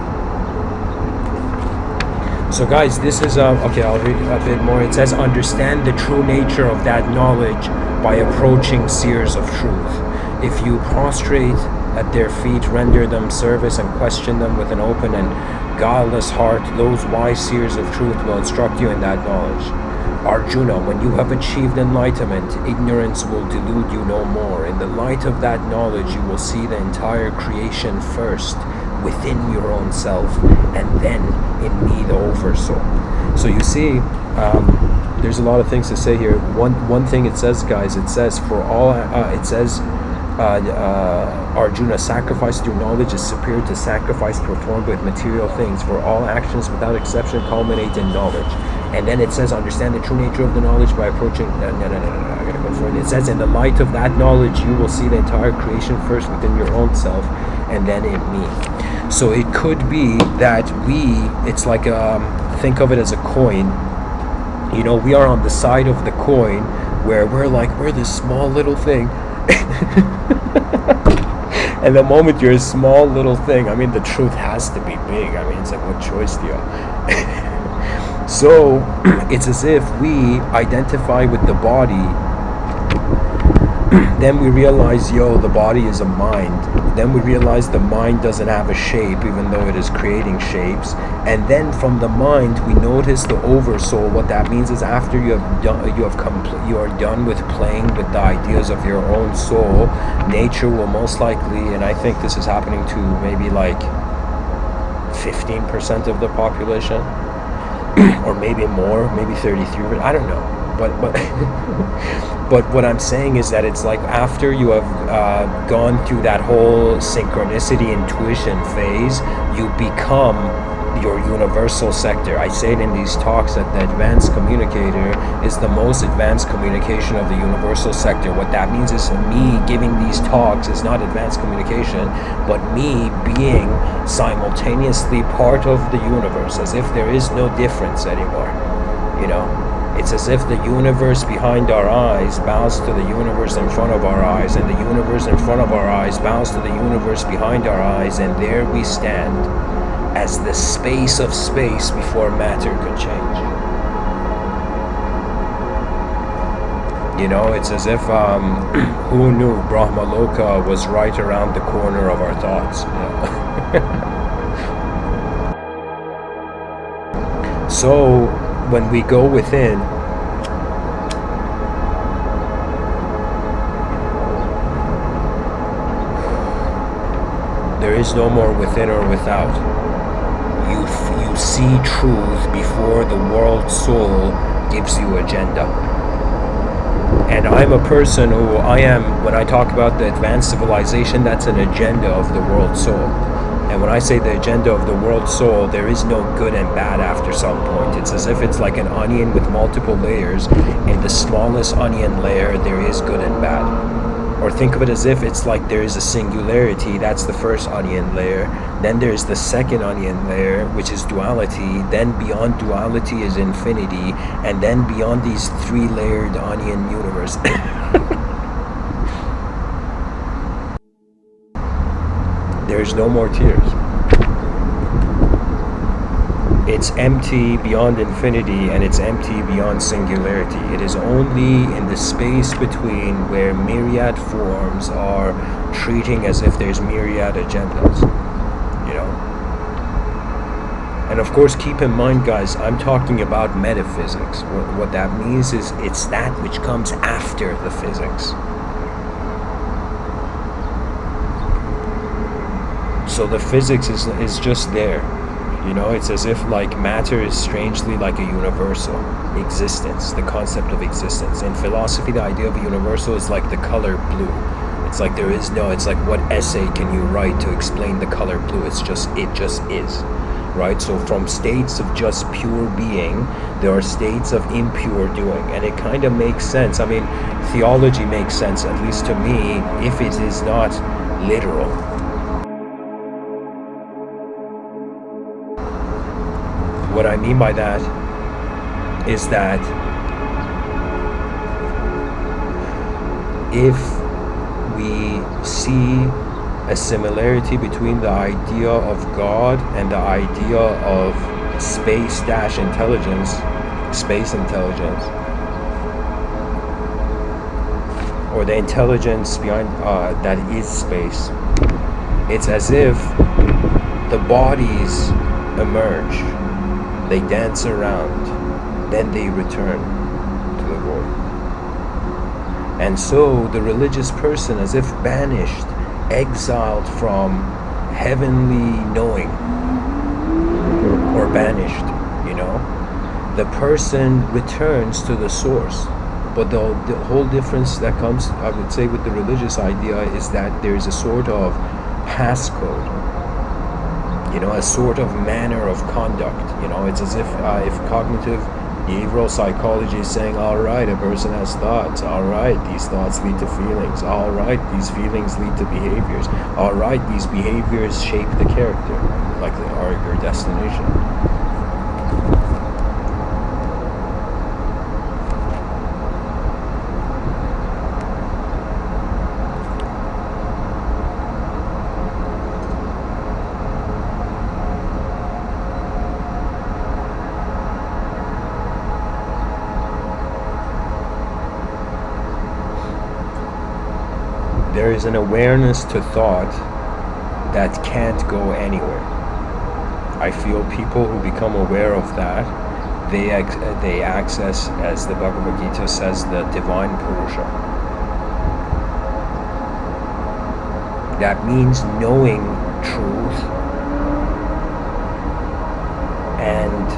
So guys, this is, okay, I'll read a bit more. It says, understand the true nature of that knowledge by approaching seers of truth. If you prostrate at their feet, render them service, and question them with an open and guileless heart, those wise seers of truth will instruct you in that knowledge. Arjuna, when you have achieved enlightenment, ignorance will delude you no more. In the light of that knowledge, you will see the entire creation first, within your own self, and then in me, the oversoul. So you see, there's a lot of things to say here. One thing it says, guys, it says Arjuna, sacrifice through knowledge is superior to sacrifice performed with material things, for all actions without exception culminate in knowledge. And then it says, understand the true nature of the knowledge by approaching, I gotta go further. It says, in the light of that knowledge, you will see the entire creation first within your own self, and then in me. So it could be that it's like, think of it as a coin. You know, we are on the side of the coin where we're this small little thing. And the moment you're a small little thing, I mean, the truth has to be big. I mean, it's like, what choice do you have? So it's as if we identify with the body, then we realize, the body is a mind. Then we realize the mind doesn't have a shape, even though it is creating shapes. And then from the mind, we notice the oversoul. What that means is, after you are done with playing with the ideas of your own soul, nature will most likely, and I think this is happening to maybe like 15% of the population. or maybe more, maybe 33, but I don't know. But but what I'm saying is that it's like after you have gone through that whole synchronicity intuition phase, you become your universal sector. I say it in these talks that the advanced communicator is the most advanced communication of the universal sector. What that means is me giving these talks is not advanced communication, but me being simultaneously part of the universe, as if there is no difference anymore. You know, it's as if the universe behind our eyes bows to the universe in front of our eyes, and the universe in front of our eyes bows to the universe behind our eyes, and there we stand as the space of space before matter could change. You know, it's as if, who knew Brahmaloka was right around the corner of our thoughts, you know? So, when we go within, there is no more within or without. You see truth before the world soul gives you agenda. And I'm a person who when I talk about the advanced civilization, that's an agenda of the world soul. And when I say the agenda of the world soul, there is no good and bad after some point. It's as if it's like an onion with multiple layers. In the smallest onion layer, there is good and bad. Or think of it as if it's like there is a singularity, that's the first onion layer. Then there's the second onion layer, which is duality. Then beyond duality is infinity. And then beyond these three-layered onion universe, there's no more tears. It's empty beyond infinity, and it's empty beyond singularity. It is only in the space between where myriad forms are treating as if there's myriad agendas, you know. And of course, keep in mind, guys, I'm talking about metaphysics. What that means is it's that which comes after the physics. So the physics is just there. You know, it's as if like matter is strangely like a universal existence, the concept of existence. In philosophy, the idea of a universal is like the color blue. It's like there is no, it's like what essay can you write to explain the color blue? It just is, right? So from states of just pure being, there are states of impure doing. And it kind of makes sense. I mean, theology makes sense, at least to me, if it is not literal. What I mean by that is that if we see a similarity between the idea of God and the idea of space-intelligence, or the intelligence behind that is space, it's as if the bodies emerge. They dance around, then they return to the void. And so the religious person, as if banished, exiled from heavenly knowing, or banished, you know, the person returns to the source. But the whole difference that comes, I would say, with the religious idea is that there's a sort of passcode. You know, a sort of manner of conduct. You know, it's as if cognitive behavioral psychology is saying, all right, a person has thoughts. All right, these thoughts lead to feelings. All right, these feelings lead to behaviors. All right, these behaviors shape the character, like they are your destination. There is an awareness to thought that can't go anywhere. I feel people who become aware of that, they access, as the Bhagavad Gita says, the divine Purusha. That means knowing truth and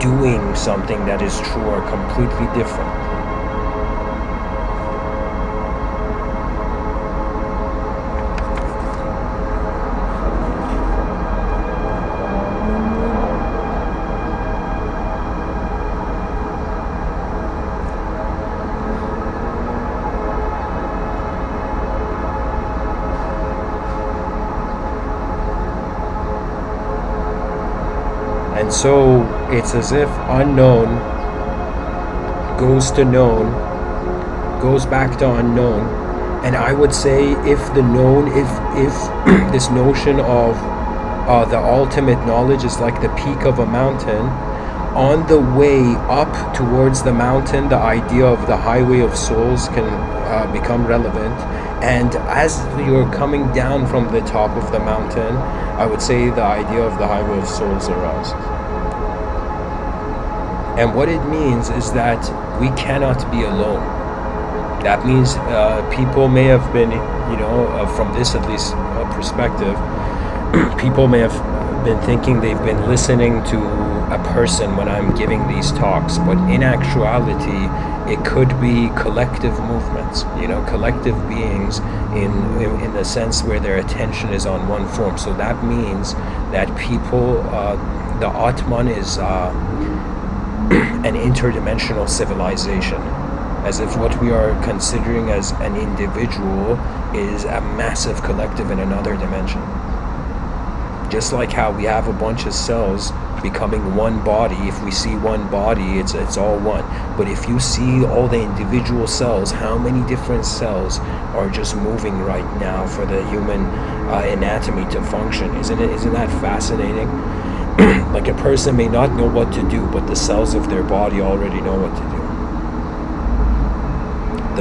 doing something that is true or completely different. And so it's as if unknown goes to known, goes back to unknown. And I would say if the known, if this notion of the ultimate knowledge is like the peak of a mountain, on the way up towards the mountain, the idea of the highway of souls can become relevant. And as you're coming down from the top of the mountain, I would say the idea of the highway of souls arises. And what it means is that we cannot be alone. That means people may have been, from this at least perspective, people may have been thinking they've been listening to a person when I'm giving these talks, but in actuality, it could be collective movements, collective beings in the sense where their attention is on one form. So that means that people, the Atman is an interdimensional civilization, as if what we are considering as an individual is a massive collective in another dimension. Just like how we have a bunch of cells becoming one body. If we see one body, it's all one. But if you see all the individual cells, how many different cells are just moving right now for the human anatomy to function? Isn't that fascinating? Like a person may not know what to do, but the cells of their body already know what to do.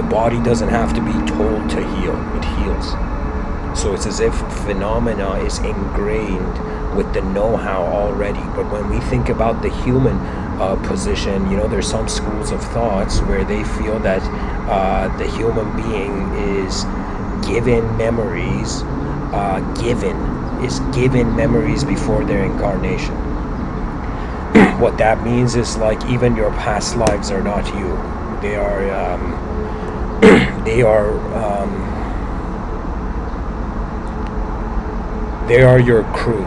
The body doesn't have to be told to heal, it heals. So it's as if phenomena is ingrained with the know-how already. But when we think about the human position, there's some schools of thoughts where they feel that the human being is given memories, given memories before their incarnation. What that means is like even your past lives are not you. They are your crew.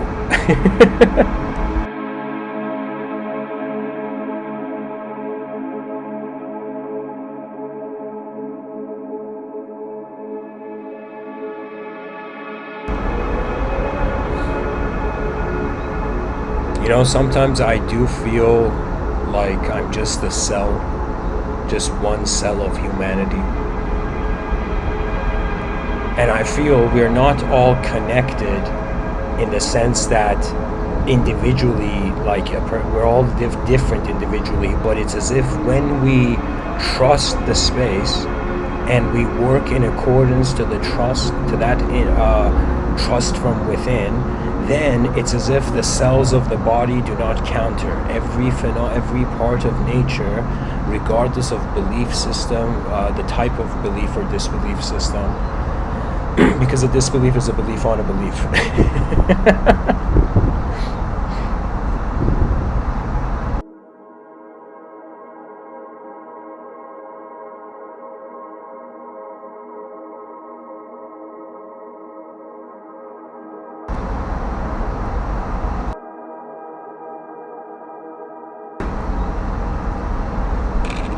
Sometimes I do feel like I'm just a cell, just one cell of humanity. And I feel we're not all connected in the sense that individually, we're all different individually, but it's as if when we trust the space and we work in accordance to that trust from within, then it's as if the cells of the body do not counter. Every part of nature, regardless of belief system, the type of belief or disbelief system, because a disbelief is a belief on a belief.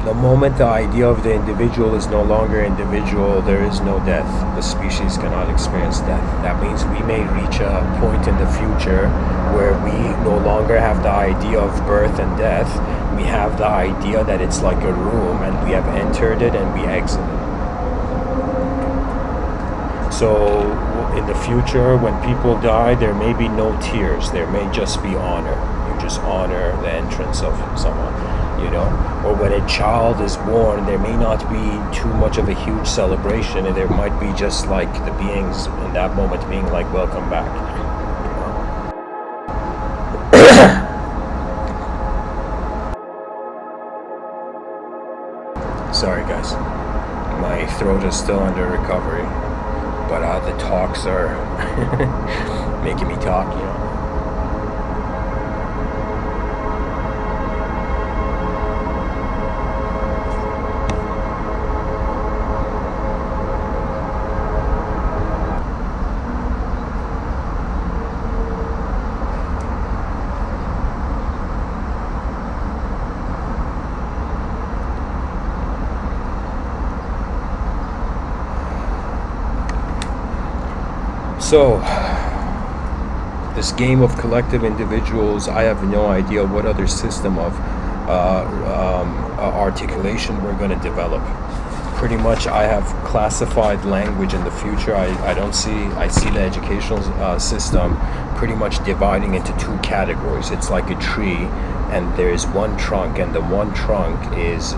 The moment the idea of the individual is no longer individual, there is no death. The species cannot experience death. That means we may reach a point in the future where we no longer have the idea of birth and death. We have the idea that it's like a room and we have entered it and we exited. So in the future, when people die, there may be no tears. There may just be honor. You just honor the entrance of someone. Or when a child is born, there may not be too much of a huge celebration, and there might be just like the beings in that moment being like, welcome back. Sorry guys, my throat is still under recovery, but the talks are making me talk, So, this game of collective individuals, I have no idea what other system of articulation we're going to develop. Pretty much, I have classified language in the future. I see the educational system pretty much dividing into two categories. It's like a tree, and there's one trunk, and the one trunk is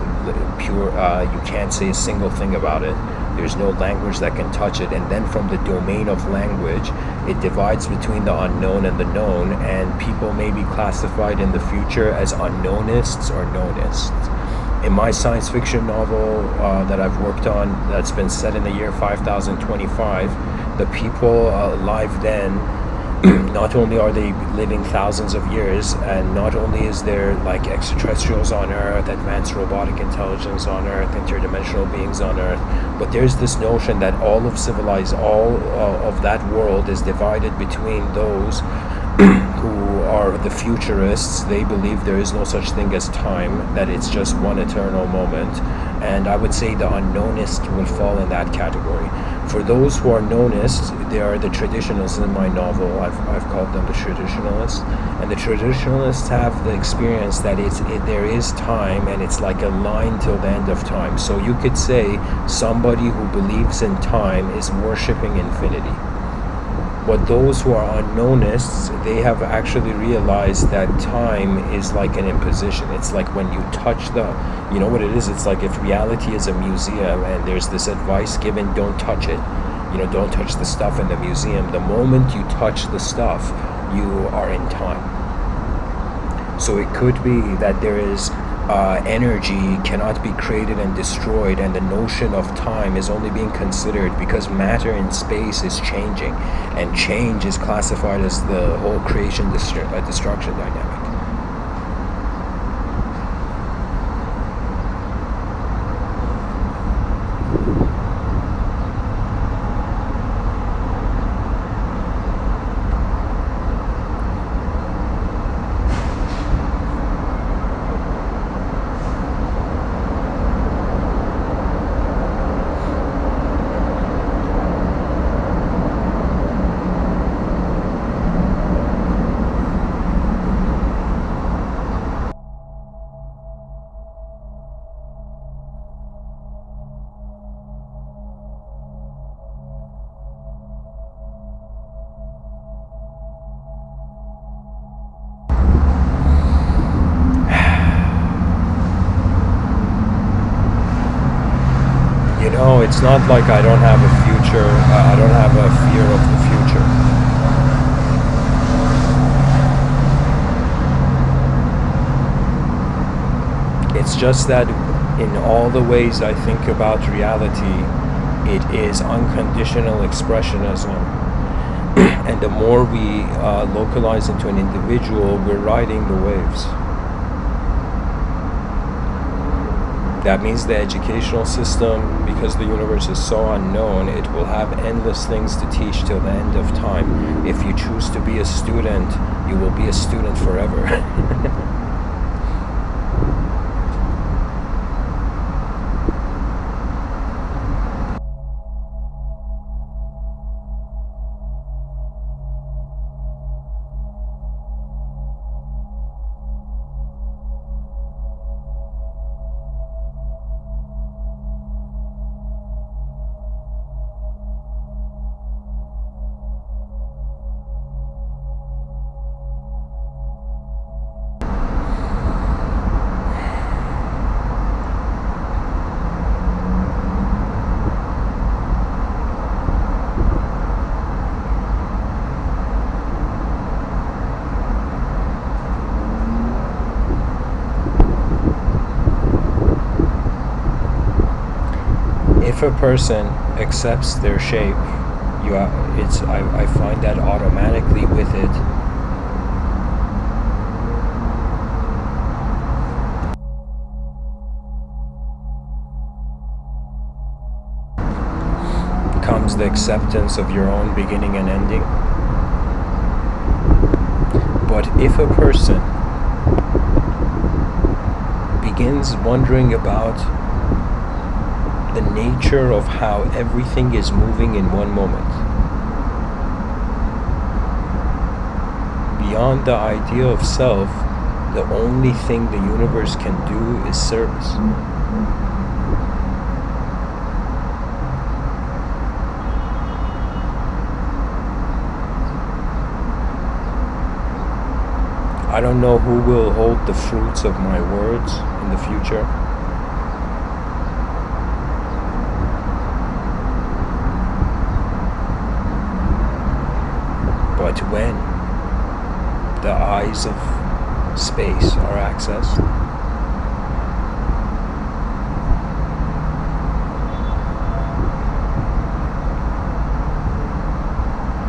pure, you can't say a single thing about it. There's no language that can touch it. And then from the domain of language, it divides between the unknown and the known, and people may be classified in the future as unknownists or knownists. In my science fiction novel that I've worked on, that's been set in the year 5025, the people alive then, not only are they living thousands of years, and not only is there like extraterrestrials on Earth, advanced robotic intelligence on Earth, interdimensional beings on Earth, but there's this notion that all of that world is divided between those who are the futurists. They believe there is no such thing as time, that it's just one eternal moment, and I would say the unknownist will fall in that category. For those who are knownists, they are the traditionalists in my novel. I've called them the traditionalists, and the traditionalists have the experience that there is time, and it's like a line till the end of time. So you could say somebody who believes in time is worshiping infinity. But those who are unknownists, they have actually realized that time is like an imposition. It's like when you touch you know what it is? It's like if reality is a museum and there's this advice given, don't touch it. Don't touch the stuff in the museum. The moment you touch the stuff, you are in time. So it could be that there is energy cannot be created and destroyed, and the notion of time is only being considered because matter in space is changing, and change is classified as the whole creation destruction dynamic. It's not like I don't have a future, I don't have a fear of the future. It's just that in all the ways I think about reality, it is unconditional expressionism. And the more we localize into an individual, we're riding the waves. That means the educational system, because the universe is so unknown, it will have endless things to teach till the end of time. If you choose to be a student, you will be a student forever. If a person accepts their shape, I find that automatically with it comes the acceptance of your own beginning and ending. But if a person begins wondering about the nature of how everything is moving in one moment, beyond the idea of self, the only thing the universe can do is service. I don't know who will hold the fruits of my words in the future. But when the eyes of space are accessed,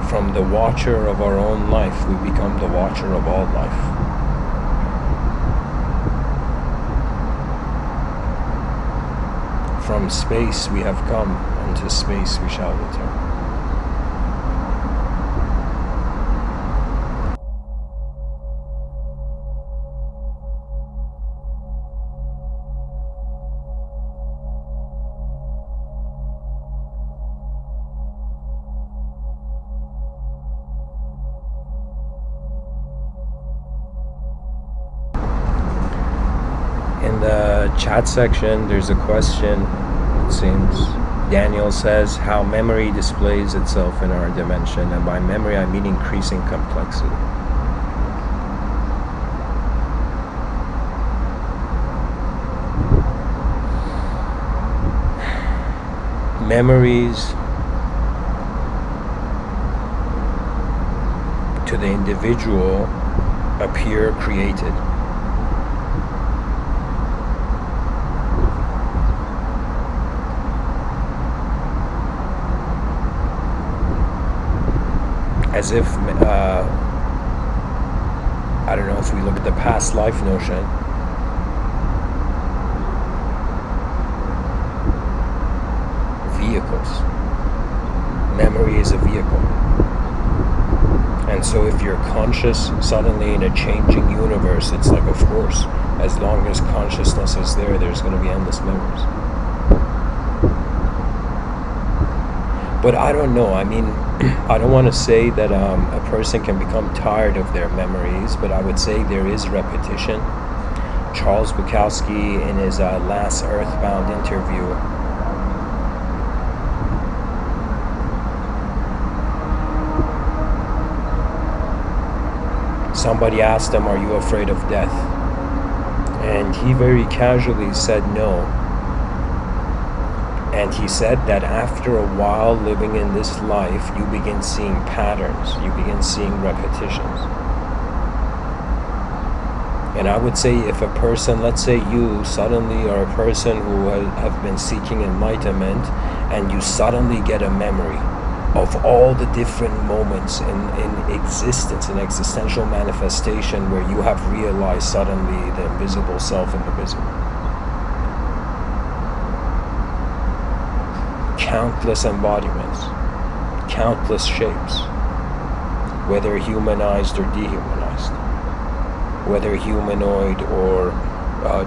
from the watcher of our own life, we become the watcher of all life. From space we have come, and to space we shall return. In the chat section, there's a question, it seems. Daniel says how memory displays itself in our dimension, and by memory I mean increasing complexity. Memories to the individual appear created. As if, I don't know, if we look at the past life notion, vehicles. Memory is a vehicle. And so if you're conscious suddenly in a changing universe, it's like, of course, as long as consciousness is there, there's going to be endless memories. But I don't know, I mean, I don't want to say that a person can become tired of their memories, but I would say there is repetition. Charles Bukowski, in his last Earthbound interview, somebody asked him, "Are you afraid of death?" And he very casually said no. And he said that after a while living in this life, you begin seeing patterns, you begin seeing repetitions. And I would say if a person, let's say you suddenly are a person who have been seeking enlightenment, and you suddenly get a memory of all the different moments in existence, in existential manifestation, where you have realized suddenly the invisible self in the visible. Countless embodiments, countless shapes, whether humanized or dehumanized, whether humanoid or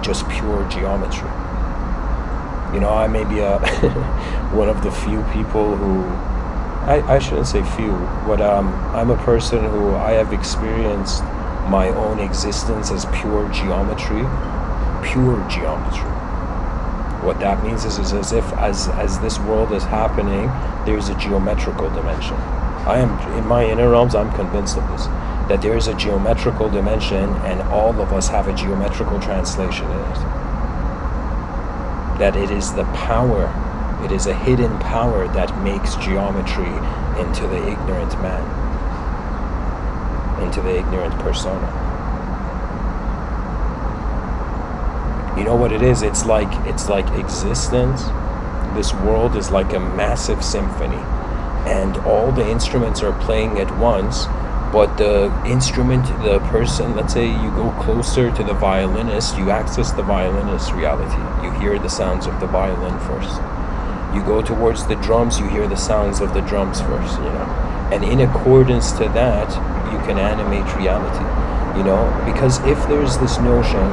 just pure geometry. You know, I may be one of the few people who, I shouldn't say few, but I'm a person who I have experienced my own existence as pure geometry. Pure geometry. What that means is as if as this world is happening, there's a geometrical dimension. I am, in my inner realms, I'm convinced of this, that there is a geometrical dimension, and all of us have a geometrical translation in it. That it is the power, it is a hidden power that makes geometry into the ignorant man, into the ignorant persona. You know what it is? It's like existence. This world is like a massive symphony, and all the instruments are playing at once, but the instrument, the person, let's say you go closer to the violinist, you access the violinist's reality. You hear the sounds of the violin first. You go towards the drums, you hear the sounds of the drums first, you know. And in accordance to that, you can animate reality, you know, because if there's this notion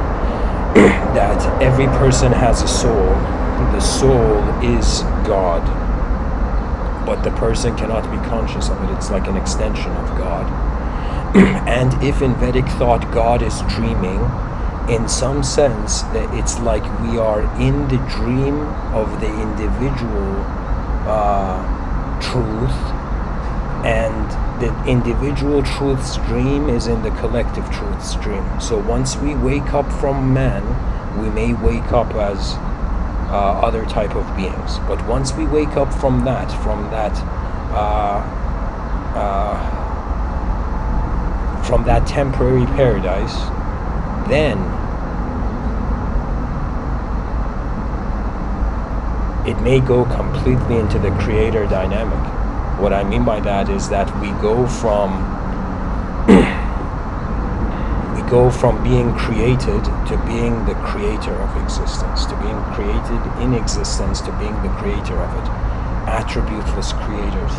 that every person has a soul, the soul is God, but the person cannot be conscious of it. It's like an extension of God. And if in Vedic thought God is dreaming, in some sense it's like we are in the dream of the individual truth, and the individual truth's dream is in the collective truth's dream. So once we wake up from man, we may wake up as other type of beings, but once we wake up from that temporary paradise, then it may go completely into the creator dynamic. What I mean by that is that we go from being created to being the creator of existence, to being created in existence to being the creator of it. Attributeless creators.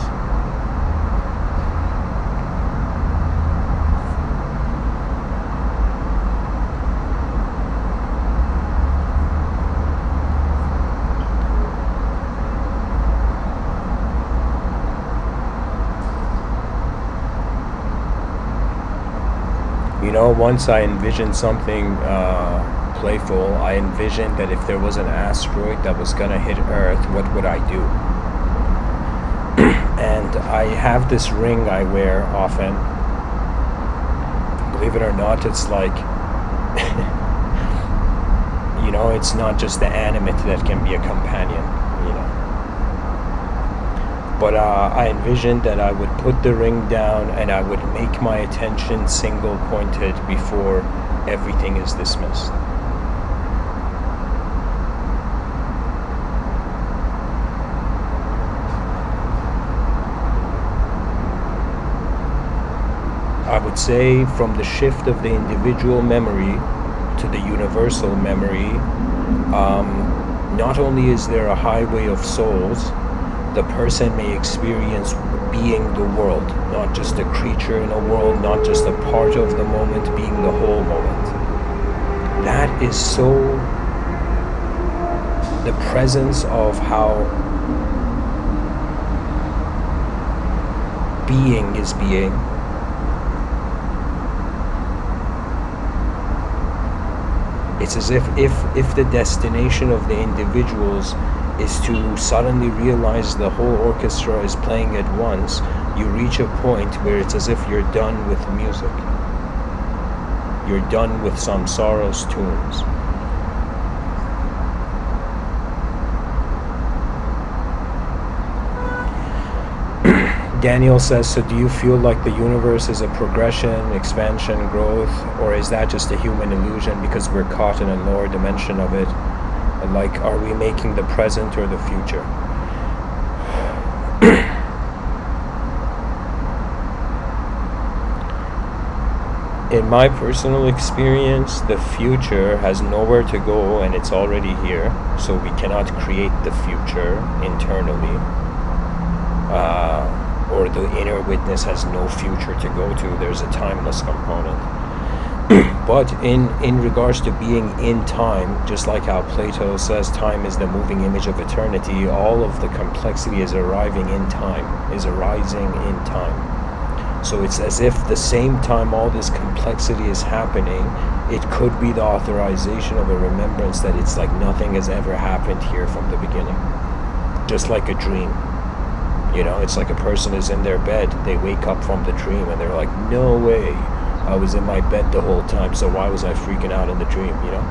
You know, once I envisioned something playful. I envisioned that if there was an asteroid that was gonna hit Earth, what would I do? And I have this ring I wear often. Believe it or not, it's like, you know, it's not just the animate that can be a companion, you know. But I envisioned that I would put the ring down and I would make my attention single pointed before everything is dismissed. I would say from the shift of the individual memory to the universal memory, not only is there a highway of souls, the person may experience being the world, not just a creature in a world, not just a part of the moment, being the whole moment. That is so the presence of how being is being. It's as if the destination of the individuals is to suddenly realize the whole orchestra is playing at once, you reach a point where it's as if you're done with music. You're done with samsara's tunes. Daniel says, so do you feel like the universe is a progression, expansion, growth, or is that just a human illusion because we're caught in a lower dimension of it? Like, are we making the present or the future? In my personal experience, the future has nowhere to go and it's already here, so we cannot create the future internally. Or the inner witness has no future to go to. There's a timeless component. But in regards to being in time, just like how Plato says time is the moving image of eternity, all of the complexity is arriving in time, is arising in time. So it's as if the same time all this complexity is happening, it could be the authorization of a remembrance that it's like nothing has ever happened here from the beginning. Just like a dream. You know, it's like a person is in their bed, they wake up from the dream and they're like, no way, I was in my bed the whole time, so why was I freaking out in the dream, you know?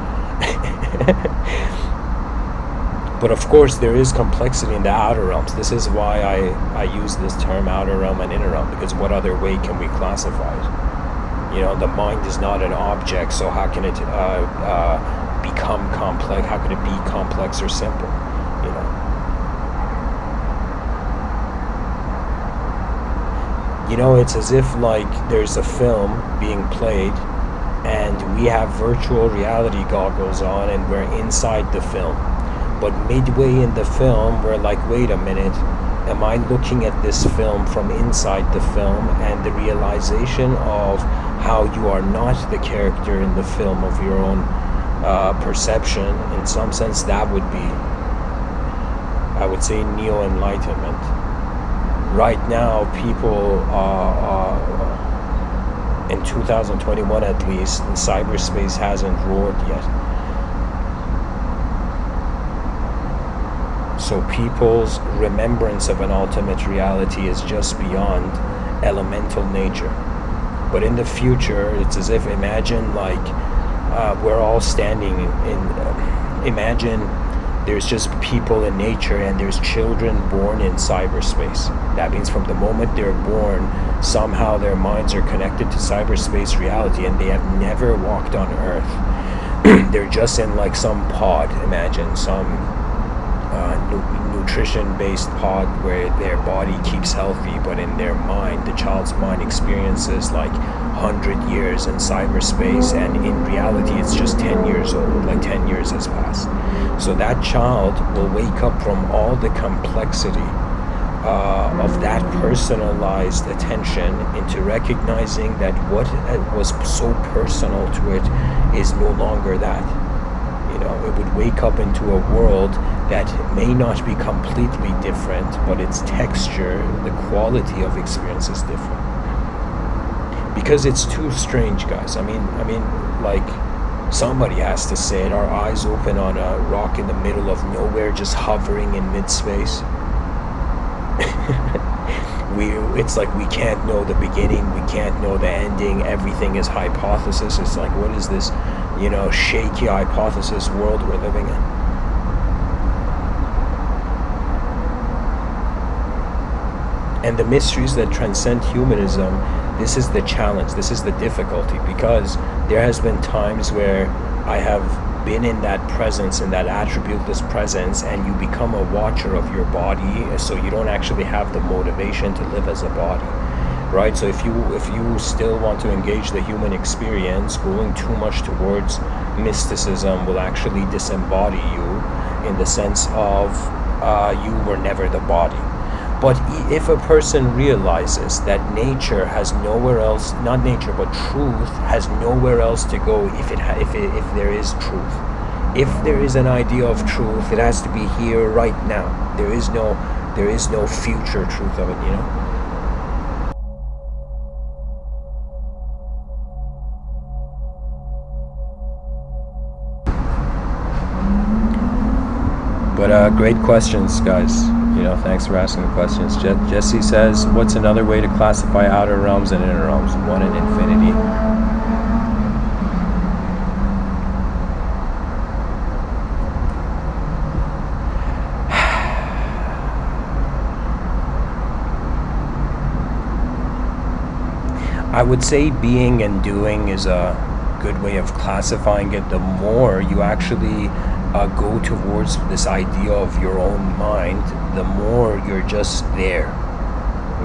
But of course there is complexity in the outer realms. This is why I use this term outer realm and inner realm, because what other way can we classify it? You know, the mind is not an object, so how can it become complex? How can it be complex or simple, you know? You know, it's as if like there's a film being played and we have virtual reality goggles on and we're inside the film. But midway in the film, we're like, wait a minute, am I looking at this film from inside the film? And the realization of how you are not the character in the film of your own perception, in some sense, that would be, I would say, neo-enlightenment. Right now, people in 2021 at least, cyberspace hasn't roared yet. So people's remembrance of an ultimate reality is just beyond elemental nature. But in the future, it's as if, imagine like we're all standing imagine there's just people in nature and there's children born in cyberspace. That means from the moment they're born, somehow their minds are connected to cyberspace reality and they have never walked on Earth. They're just in like some pod, imagine, some nutrition-based pod where their body keeps healthy, but in their mind, the child's mind experiences like 100 years in cyberspace, and in reality it's just 10 years old, like 10 years has passed. So that child will wake up from all the complexity of that personalized attention into recognizing that what was so personal to it is no longer that. You know, it would wake up into a world that may not be completely different, but its texture, the quality of experience is different. Because it's too strange, guys. I mean, like, somebody has to say it. Our eyes open on a rock in the middle of nowhere, just hovering in mid-space. It's like we can't know the beginning, we can't know the ending, everything is hypothesis. It's like, what is this, you know, shaky hypothesis world we're living in? And the mysteries that transcend humanism, this is the challenge, this is the difficulty, because there has been times where I have been in that presence, in that attributeless presence, and you become a watcher of your body, so you don't actually have the motivation to live as a body, right? So if you still want to engage the human experience, going too much towards mysticism will actually disembody you, in the sense of you were never the body. But if a person realizes that nature has nowhere else, not nature, but truth has nowhere else to go, if there is truth, if there is an idea of truth, it has to be here right now. There is no future truth of it, you know. But great questions, guys. You know, thanks for asking the questions. Jesse says, what's another way to classify outer realms and inner realms? One in infinity. I would say being and doing is a good way of classifying it. The more you actually go towards this idea of your own mind, the more you're just there.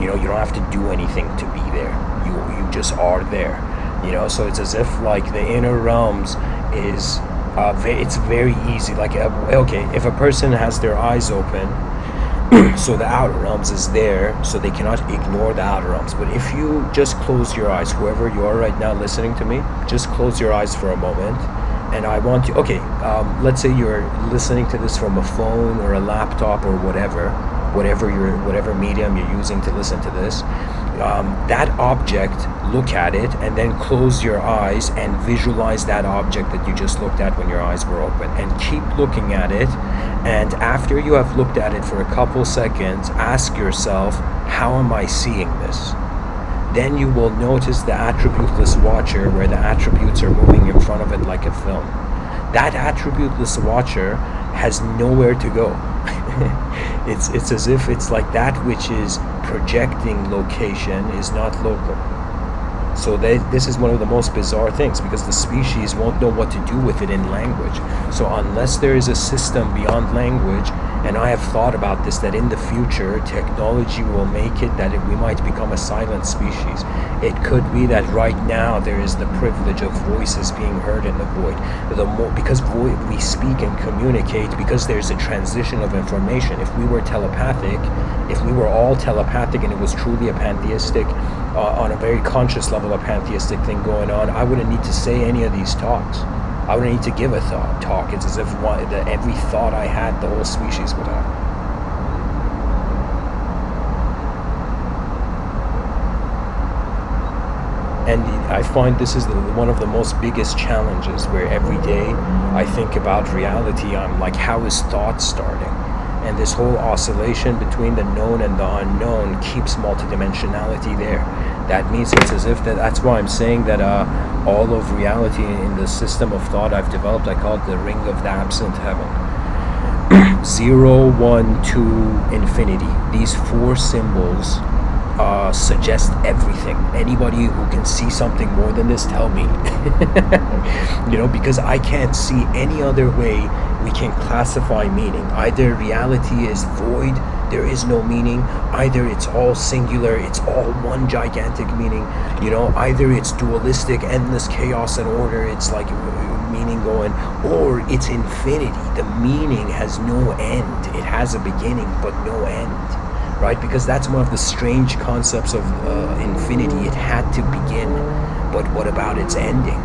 You know, you don't have to do anything to be there. You just are there. You know, so it's as if like the inner realms is it's very easy. Like okay, if a person has their eyes open, so the outer realms is there, so they cannot ignore the outer realms. But if you just close your eyes, whoever you are right now listening to me, just close your eyes for a moment. And I want you, okay, let's say you're listening to this from a phone or a laptop or whatever medium you're using to listen to this. That object, look at it, and then close your eyes and visualize that object that you just looked at when your eyes were open, and keep looking at it. And after you have looked at it for a couple seconds, ask yourself, how am I seeing this? Then you will notice the attributeless watcher, where the attributes are moving in front of it like a film. That attributeless watcher has nowhere to go. It's as if it's like that which is projecting location is not local. So this is one of the most bizarre things, because the species won't know what to do with it in language. So unless there is a system beyond language, and I have thought about this, that in the future technology will make it that we might become a silent species. It could be that right now there is the privilege of voices being heard in the void. Because we speak and communicate, because there's a transition of information. If we were telepathic, if we were all telepathic and it was truly a pantheistic, on a very conscious level, a pantheistic thing going on, I wouldn't need to say any of these talks. I wouldn't need to give a talk. It's as if every thought I had, the whole species would have. And I find this is one of the most biggest challenges, where every day I think about reality. I'm like, how is thought starting? And this whole oscillation between the known and the unknown keeps multidimensionality there. That means it's as if that's why I'm saying that all of reality in the system of thought I've developed, I call it the ring of the absent heaven. 0, 1, 2, infinity. These 4 symbols suggest everything. Anybody who can see something more than this, tell me. Because I can't see any other way we can classify meaning. Either reality is void, there is no meaning. Either it's all singular, it's all one gigantic meaning. Either it's dualistic, endless chaos and order, it's like meaning going, or it's infinity. The meaning has no end. It has a beginning but no end, right? Because that's one of the strange concepts of infinity. It had to begin, but what about its ending?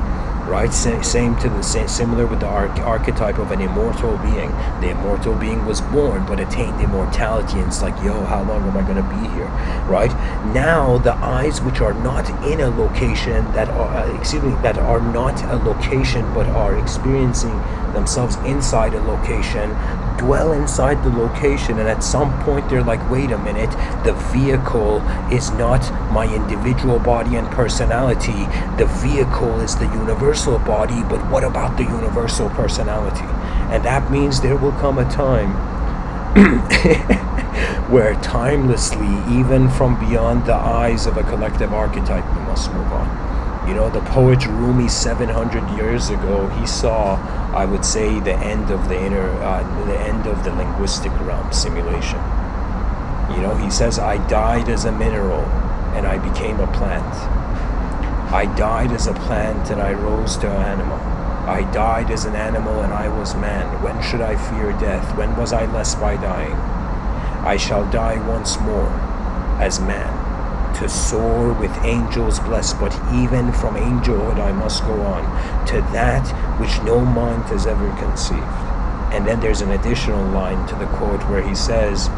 Right? Similar with the archetype of an immortal being. The immortal being was born but attained immortality, and it's like, yo, how long am I going to be here? Right? Now the eyes which are not in a location, that are not a location but are experiencing themselves inside a location, dwell inside the location, and at some point they're like, wait a minute, the vehicle is not my individual body and personality. The vehicle is the universal body, but what about the universal personality? And that means there will come a time where timelessly, even from beyond the eyes of a collective archetype, we must move on. The poet Rumi 700 years ago, he saw, I would say, the end of the end of the linguistic realm simulation. He says, I died as a mineral and I became a plant. I died as a plant and I rose to an animal. I died as an animal and I was man. When should I fear death? When was I less by dying? I shall die once more as man, to soar with angels blessed, but even from angelhood I must go on to that which no mind has ever conceived. And then there's an additional line to the quote where he says,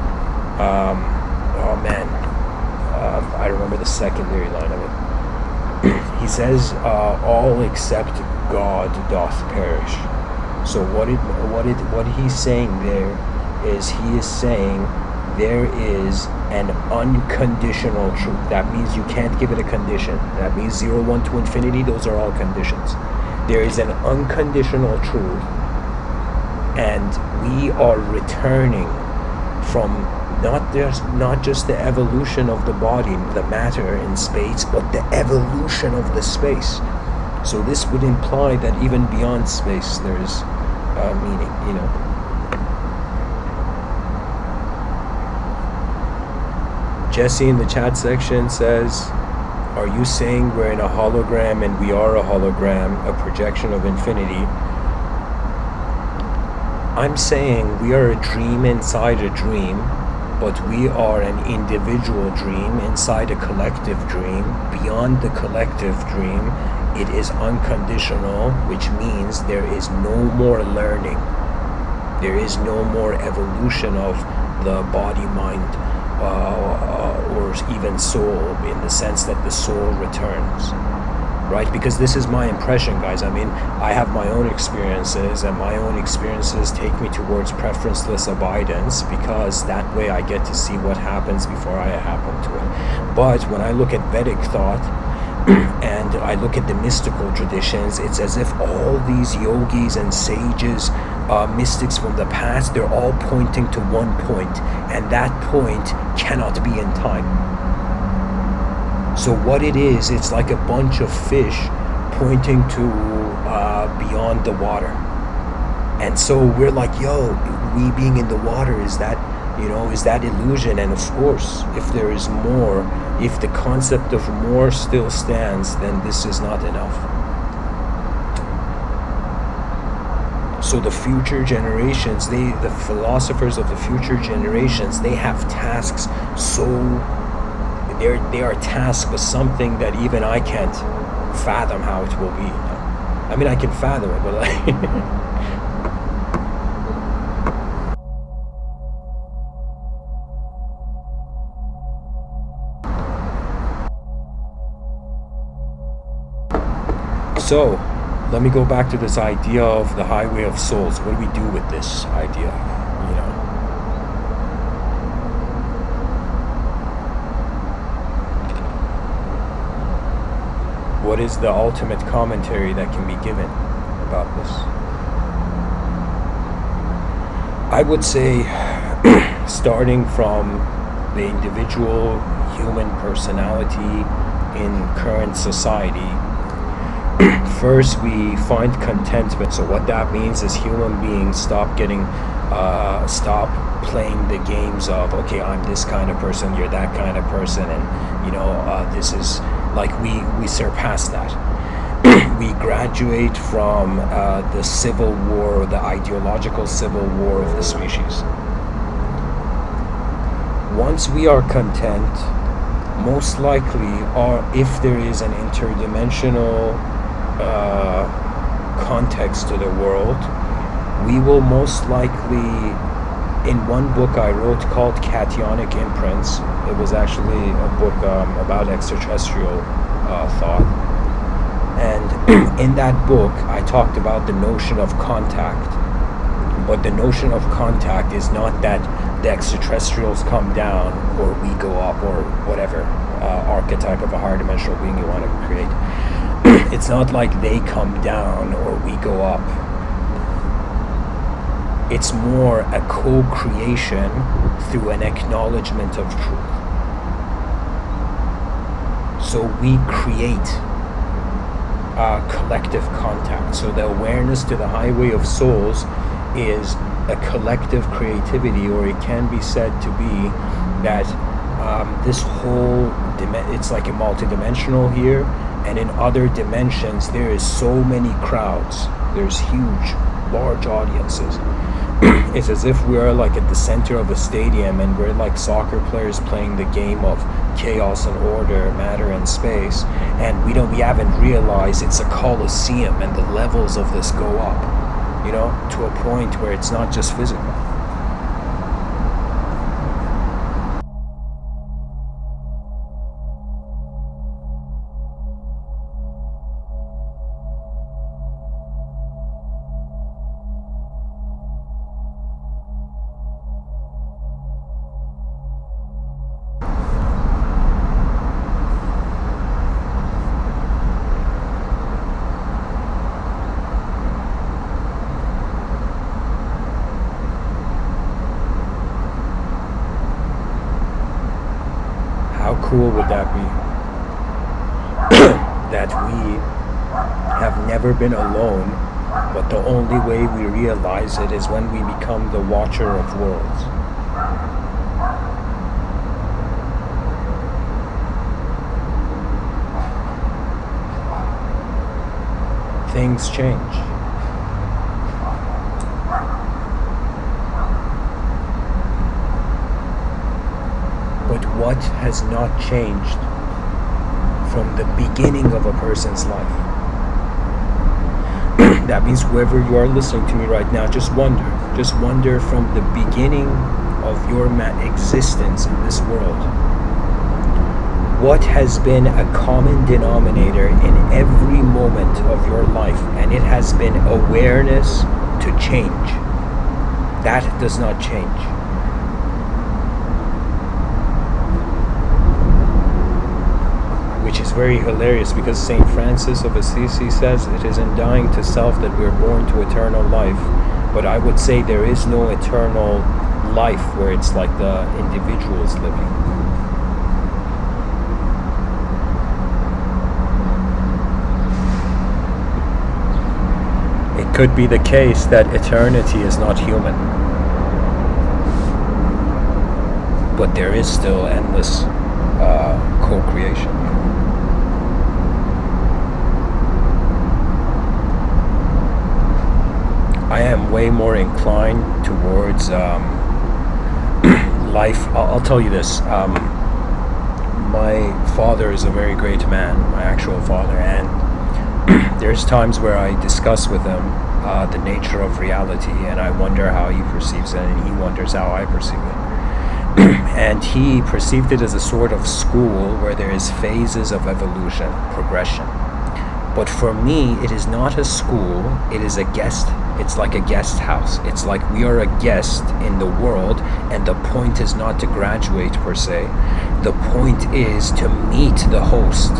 I remember the secondary line of it. He says, all except God doth perish. So what he's saying there is, he is saying there is an unconditional truth. That means you can't give it a condition. That means 0, 1 to infinity, those are all conditions. There is an unconditional truth, and we are returning from not just the evolution of the body, the matter in space, but the evolution of the space. So this would imply that even beyond space there's meaning, Jesse in the chat section says, are you saying we're in a hologram and we are a hologram, a projection of infinity? I'm saying we are a dream inside a dream, but we are an individual dream inside a collective dream. Beyond the collective dream, it is unconditional, which means there is no more learning. There is no more evolution of the body-mind or even soul, in the sense that the soul returns, right? Because this is my impression, guys. I mean, I have my own experiences, and my own experiences take me towards preferenceless abidance, because that way I get to see what happens before I happen to it. But when I look at Vedic thought and I look at the mystical traditions, it's as if all these yogis and sages, mystics from the past, they're all pointing to one point, and that point cannot be in time. So what it is, it's like a bunch of fish pointing to beyond the water. And so we're like, yo, we being in the water, is that illusion? And of course, if there is more, if the concept of more still stands, then this is not enough. So the future generations, the philosophers of the future generations, they have tasks. So they are tasked with something that even I can't fathom how it will be. I mean, I can fathom it, but like So, let me go back to this idea of the highway of souls. What do we do with this idea? You know, what is the ultimate commentary that can be given about this? I would say, starting from the individual human personality in current society, first we find contentment. So what that means is human beings stop playing the games of, okay, I'm this kind of person, you're that kind of person, and you know, this is like we surpass that. We graduate from the civil war, the ideological civil war of the species. Once we are content, most likely, or if there is an interdimensional context to the world, we will most likely, in one book I wrote called Cationic Imprints, it was actually a book about extraterrestrial thought, and in that book I talked about the notion of contact. But the notion of contact is not that the extraterrestrials come down or we go up or whatever archetype of a higher dimensional being you want to create. It's not like they come down or we go up. It's more a co-creation through an acknowledgement of truth. So we create a collective contact. So the awareness to the highway of souls is a collective creativity, or it can be said to be that this whole it's like a multidimensional here, and in other dimensions there is so many crowds, there's huge large audiences. It's as if we are like at the center of a stadium and we're like soccer players playing the game of chaos and order, matter and space, and we haven't realized it's a coliseum and the levels of this go up, you know, to a point where it's not just physical. How cool would that be? That we have never been alone, but the only way we realize it is when we become the watcher of worlds. Things change. But what has not changed from the beginning of a person's life? That means whoever you are listening to me right now, just wonder from the beginning of your existence in this world. What has been a common denominator in every moment of your life? And it has been awareness to change. That does not change. Which is very hilarious, because St. Francis of Assisi says it is in dying to self that we are born to eternal life. But I would say there is no eternal life where it's like the individual is living. It could be the case that eternity is not human, but there is still endless co-creation. I am way more inclined towards life. I'll tell you this. My father is a very great man, my actual father, and there's times where I discuss with him the nature of reality, and I wonder how he perceives it, and he wonders how I perceive it. And he perceived it as a sort of school where there is phases of evolution, progression. But for me, it is not a school, it is a guest. It's like a guest house. It's like we are a guest in the world, and the point is not to graduate per se. The point is to meet the host.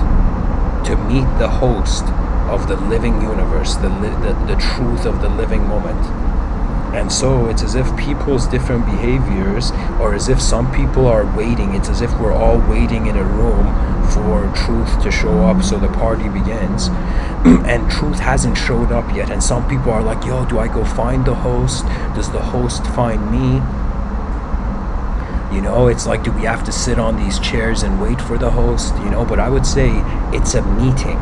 To meet the host of the living universe, the truth of the living moment. And so it's as if people's different behaviors, or as if some people are waiting, it's as if we're all waiting in a room for truth to show up so the party begins. And truth hasn't showed up yet. And some people are like, yo, do I go find the host? Does the host find me? You know, it's like, do we have to sit on these chairs and wait for the host? You know, but I would say it's a meeting.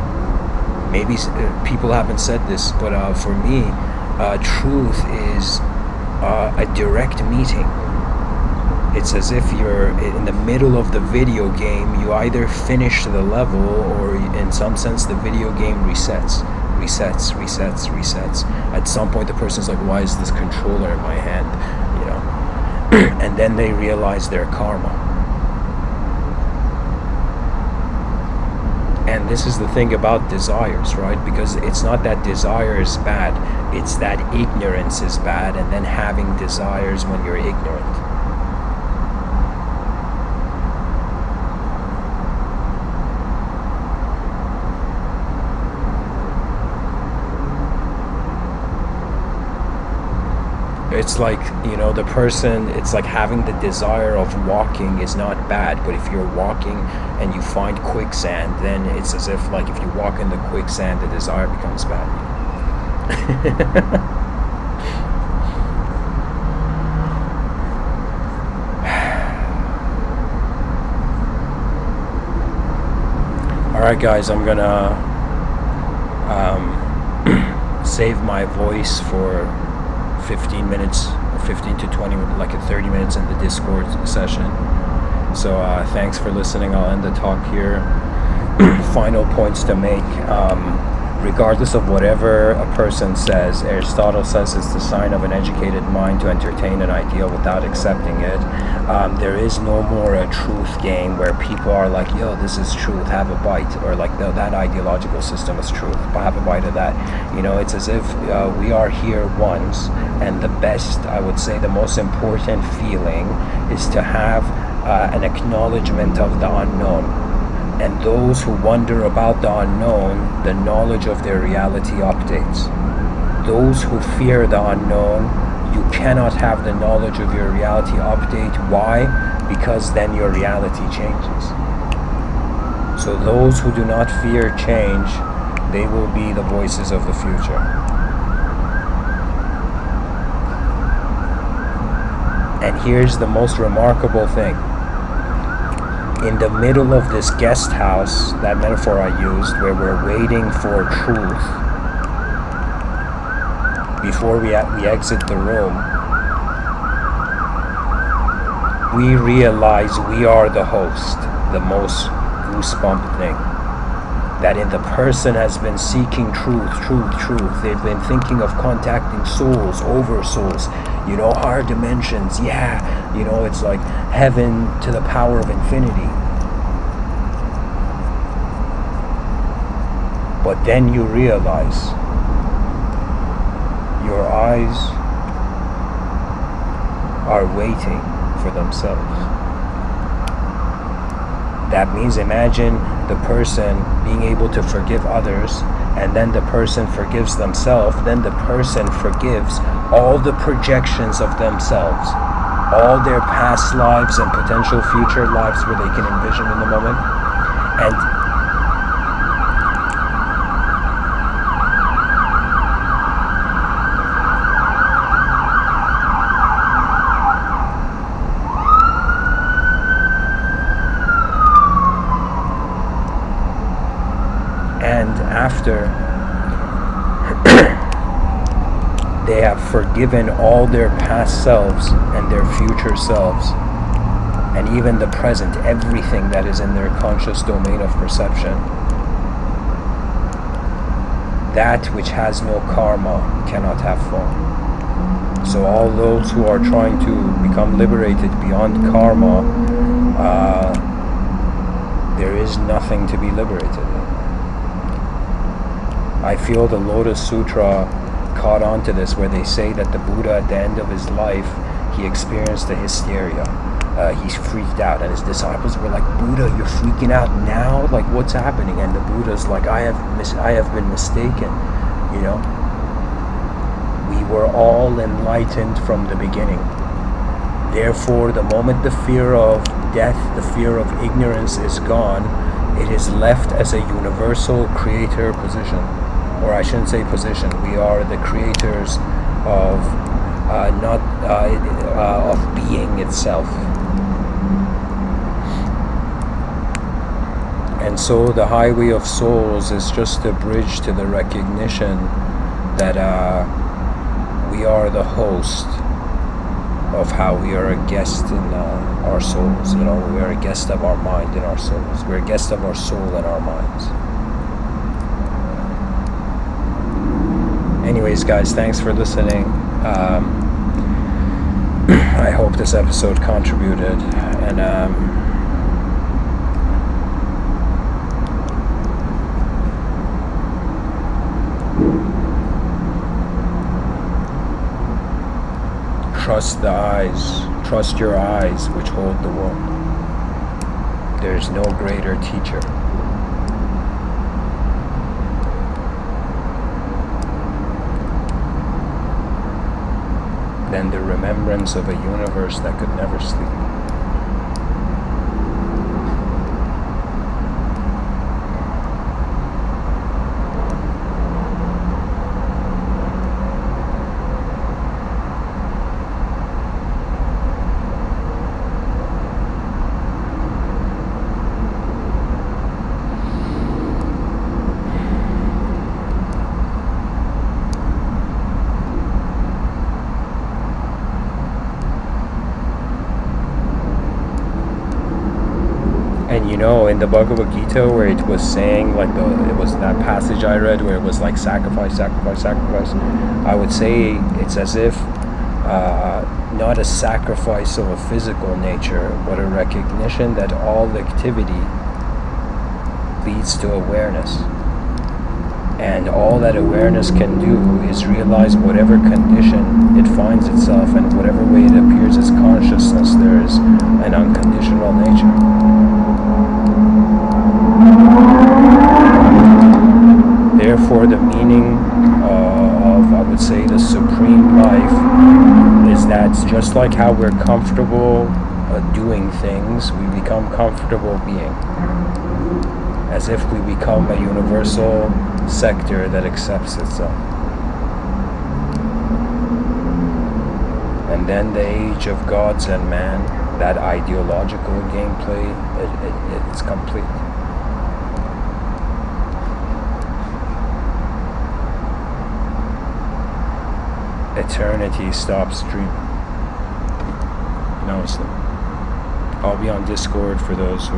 Maybe people haven't said this, but for me, truth is a direct meeting. It's as if you're in the middle of the video game. You either finish the level, or in some sense the video game resets. At some point the person's like, why is this controller in my hand? You know. And then they realize their karma. And this is the thing about desires, right? Because it's not that desire is bad, it's that ignorance is bad, and then having desires when you're ignorant. It's like, you know, the person, it's like having the desire of walking is not bad, but if you're walking and you find quicksand, then it's as if, like, if you walk in the quicksand, the desire becomes bad. Alright guys, I'm gonna save my voice for 15 minutes, 15 to 20, like 30 minutes in the Discord session. So thanks for listening. I'll end the talk here. Final points to make. Regardless of whatever a person says, Aristotle says it's the sign of an educated mind to entertain an idea without accepting it. There is no more a truth game where people are like, yo, this is truth, have a bite, or like, no, that ideological system is truth, have a bite of that. You know, it's as if we are here once, and the best, I would say, the most important feeling is to have an acknowledgement of the unknown. And those who wonder about the unknown, the knowledge of their reality updates. Those who fear the unknown, you cannot have the knowledge of your reality update. Why? Because then your reality changes. So those who do not fear change, they will be the voices of the future. And here's the most remarkable thing. In the middle of this guest house, that metaphor I used, where we're waiting for truth before we exit the room, we realize we are the host, the most goosebump thing. That in the person has been seeking truth. They've been thinking of contacting souls, over souls, you know, higher dimensions. Yeah, you know, it's like heaven to the power of infinity. But then you realize your eyes are waiting for themselves. That means, imagine the person being able to forgive others, and then the person forgives themselves, then the person forgives all the projections of themselves, all their past lives and potential future lives where they can envision in the moment. And after they have forgiven all their past selves and their future selves, and even the present, everything that is in their conscious domain of perception, that which has no karma cannot have form. So all those who are trying to become liberated beyond karma, there is nothing to be liberated in. I feel the Lotus Sutra caught on to this, where they say that the Buddha at the end of his life, he experienced a hysteria. He's freaked out, and his disciples were like, Buddha, you're freaking out now? Like, what's happening? And the Buddha's like, I have been mistaken, you know? We were all enlightened from the beginning. Therefore, the moment the fear of death, the fear of ignorance is gone, it is left as a universal creator position. Or I shouldn't say position, we are the creators of of being itself. And so the highway of souls is just a bridge to the recognition that we are the host of how we are a guest in our souls. You know, we are a guest of our mind in our souls. We're a guest of our soul in our minds. Anyways, guys, thanks for listening. I hope this episode contributed, and trust the eyes, trust your eyes which hold the world. There's no greater teacher. Than the remembrance of a universe that could never sleep. And you know, in the Bhagavad Gita, where it was saying, like, it was that passage I read where it was like sacrifice, sacrifice, sacrifice. I would say it's as if not a sacrifice of a physical nature, but a recognition that all activity leads to awareness. And all that awareness can do is realize whatever condition it finds itself, and whatever way it appears as consciousness, there is an unconditional nature. Therefore, the meaning of, I would say, the supreme life is that just like how we're comfortable doing things, we become comfortable being. As if we become a universal sector that accepts itself. And then the age of gods and man, that ideological gameplay, it's complete. Eternity stops dreaming. Namaste. I'll be on Discord for those who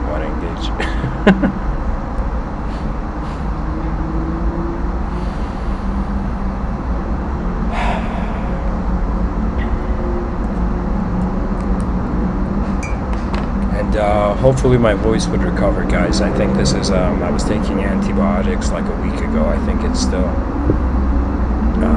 want to engage. And hopefully my voice would recover, guys. I think this is, I was taking antibiotics like a week ago. I think it's still